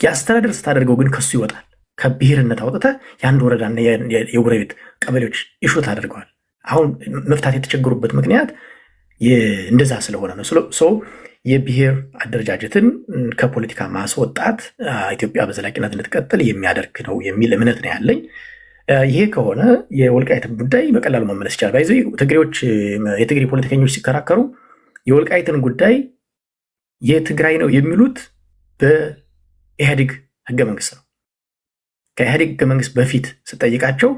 D: የአስተዳደር ስታደርገው ግን ከሱ ይወጣል። ከብሔርነት አውጥተህ የአንድ ወረዳና የጎረቤት ቀበሌዎች ኢሹ ታደርገዋል። አሁን መፍታት የተቸገሩበት ምክንያት እንደዛ ስለሆነ ነው። ሰው የብሔር አደረጃጀትን ከፖለቲካ ማስወጣት ኢትዮጵያ በዘላቂነት እንድትቀጥል የሚያደርግ ነው የሚል እምነት ነው ያለኝ። ይሄ ከሆነ የወልቃይትን ጉዳይ በቀላሉ መመለስ ይቻላል። ባይዘ የትግሬ ፖለቲከኞች ሲከራከሩ የወልቃይትን ጉዳይ የትግራይ ነው የሚሉት በኢህአዴግ ህገ መንግስት ነው። ከኢህአዴግ ህገ መንግስት በፊት ስጠይቃቸው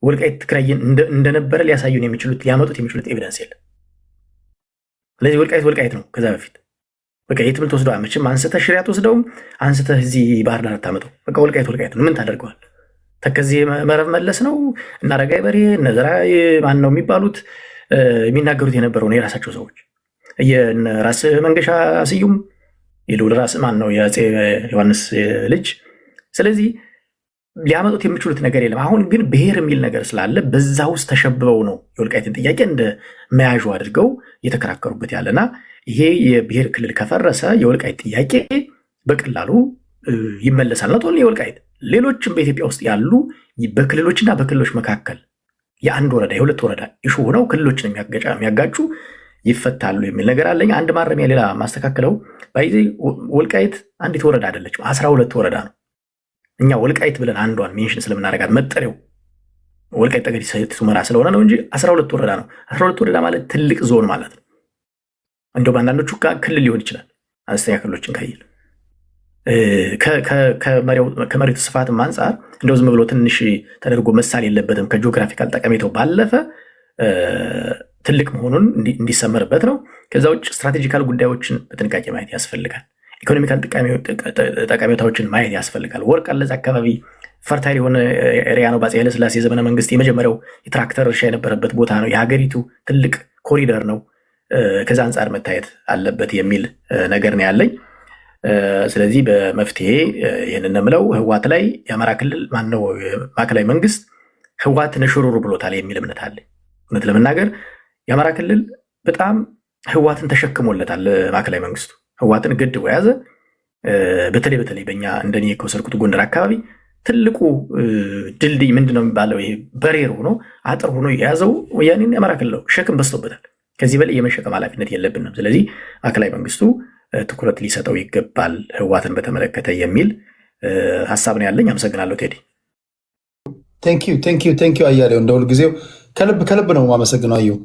D: ወልቃይት ትግራይ እንደነበረ ሊያሳዩን ሊያመጡት የሚችሉት ኤቪደንስ የለም። ስለዚህ ወልቃይት ነው። ከዛ በፊት በቃ የትምህርት ወስደው መቼም አንስተህ ሽሬ አትወስደውም፣ አንስተህ እዚህ ባህር ዳር አታመጣው። በቃ ወልቃይት ነው። ምን ታደርገዋል? ተከዚህ መረብ መለስ ነው እና ረጋይ በሬ እነዘራ ማን ነው የሚባሉት የሚናገሩት የነበረው ነው የራሳቸው ሰዎች። የራስ መንገሻ ስዩም የልዑል ራስ ማን ነው የአፄ ዮሐንስ ልጅ። ስለዚህ ሊያመጡት የሚችሉት ነገር የለም። አሁን ግን ብሔር የሚል ነገር ስላለ በዛ ውስጥ ተሸብበው ነው የወልቃይትን ጥያቄ እንደ መያዣ አድርገው እየተከራከሩበት ያለና ይሄ የብሔር ክልል ከፈረሰ የወልቃይት ጥያቄ በቀላሉ ይመለሳል። ነው የወልቃይት ሌሎችም በኢትዮጵያ ውስጥ ያሉ በክልሎችና በክልሎች መካከል የአንድ ወረዳ የሁለት ወረዳ ኢሹ ሆነው ክልሎችን የሚያጋጩ ይፈታሉ የሚል ነገር አለኝ። አንድ ማረሚያ ሌላ ማስተካከለው ወልቃይት አንዲት ወረዳ አይደለችም፣ 12 ወረዳ ነው። እኛ ወልቃይት ብለን አንዷን ሜንሽን ስለምናደርጋት መጠሪያው ወልቃይት ጠገዴ ሰቲት ሁመራ ስለሆነ ነው እንጂ 12 ወረዳ ነው። 12 ወረዳ ማለት ትልቅ ዞን ማለት ነው። እንደውም አንዳንዶቹ ክልል ሊሆን ይችላል አነስተኛ ክልሎችን ካየን ከመሬቱ ስፋትም አንጻር እንደው ዝም ብሎ ትንሽ ተደርጎ መሳል የለበትም። ከጂኦግራፊካል ጠቀሜታው ባለፈ ትልቅ መሆኑን እንዲሰመርበት ነው። ከዛ ውጭ ስትራቴጂካል ጉዳዮችን በጥንቃቄ ማየት ያስፈልጋል። ኢኮኖሚካል ጠቀሜታዎችን ማየት ያስፈልጋል። ወርቅ አለ እዛ አካባቢ ፈርታይል የሆነ ኤሪያ ነው። በአፄ ኃይለሥላሴ ዘመነ መንግስት የመጀመሪያው የትራክተር እርሻ የነበረበት ቦታ ነው። የሀገሪቱ ትልቅ ኮሪደር ነው። ከዛ አንጻር መታየት አለበት የሚል ነገር ነው ያለኝ። ስለዚህ በመፍትሄ ይህንን የምለው ህዋት ላይ የአማራ ክልል ማነው ማዕከላዊ መንግስት ህዋትን ሽሩሩ ብሎታል የሚል እምነት አለኝ። እውነት ለመናገር የአማራ ክልል በጣም ህዋትን ተሸክሞለታል። ማዕከላዊ መንግስቱ ህዋትን ግድቦ የያዘ በተለይ በእኛ እንደኔ ከወሰድኩት ጎንደር አካባቢ ትልቁ ድልድይ ምንድነው የሚባለው ይሄ በሬር ሆኖ አጥር ሆኖ የያዘው ወያኔን የአማራ ክልል ሸክም በዝቶበታል። ከዚህ በላይ የመሸከም ኃላፊነት የለብንም። ስለዚህ ማዕከላዊ መንግስቱ ትኩረት ሊሰጠው ይገባል ህዋትን በተመለከተ የሚል ሀሳብ ነው ያለኝ። አመሰግናለሁ ቴዲ።
A: ቴንክ ዩ አያሌው፣ እንደ ሁልጊዜው ከልብ ነው የማመሰግነው አየሁ።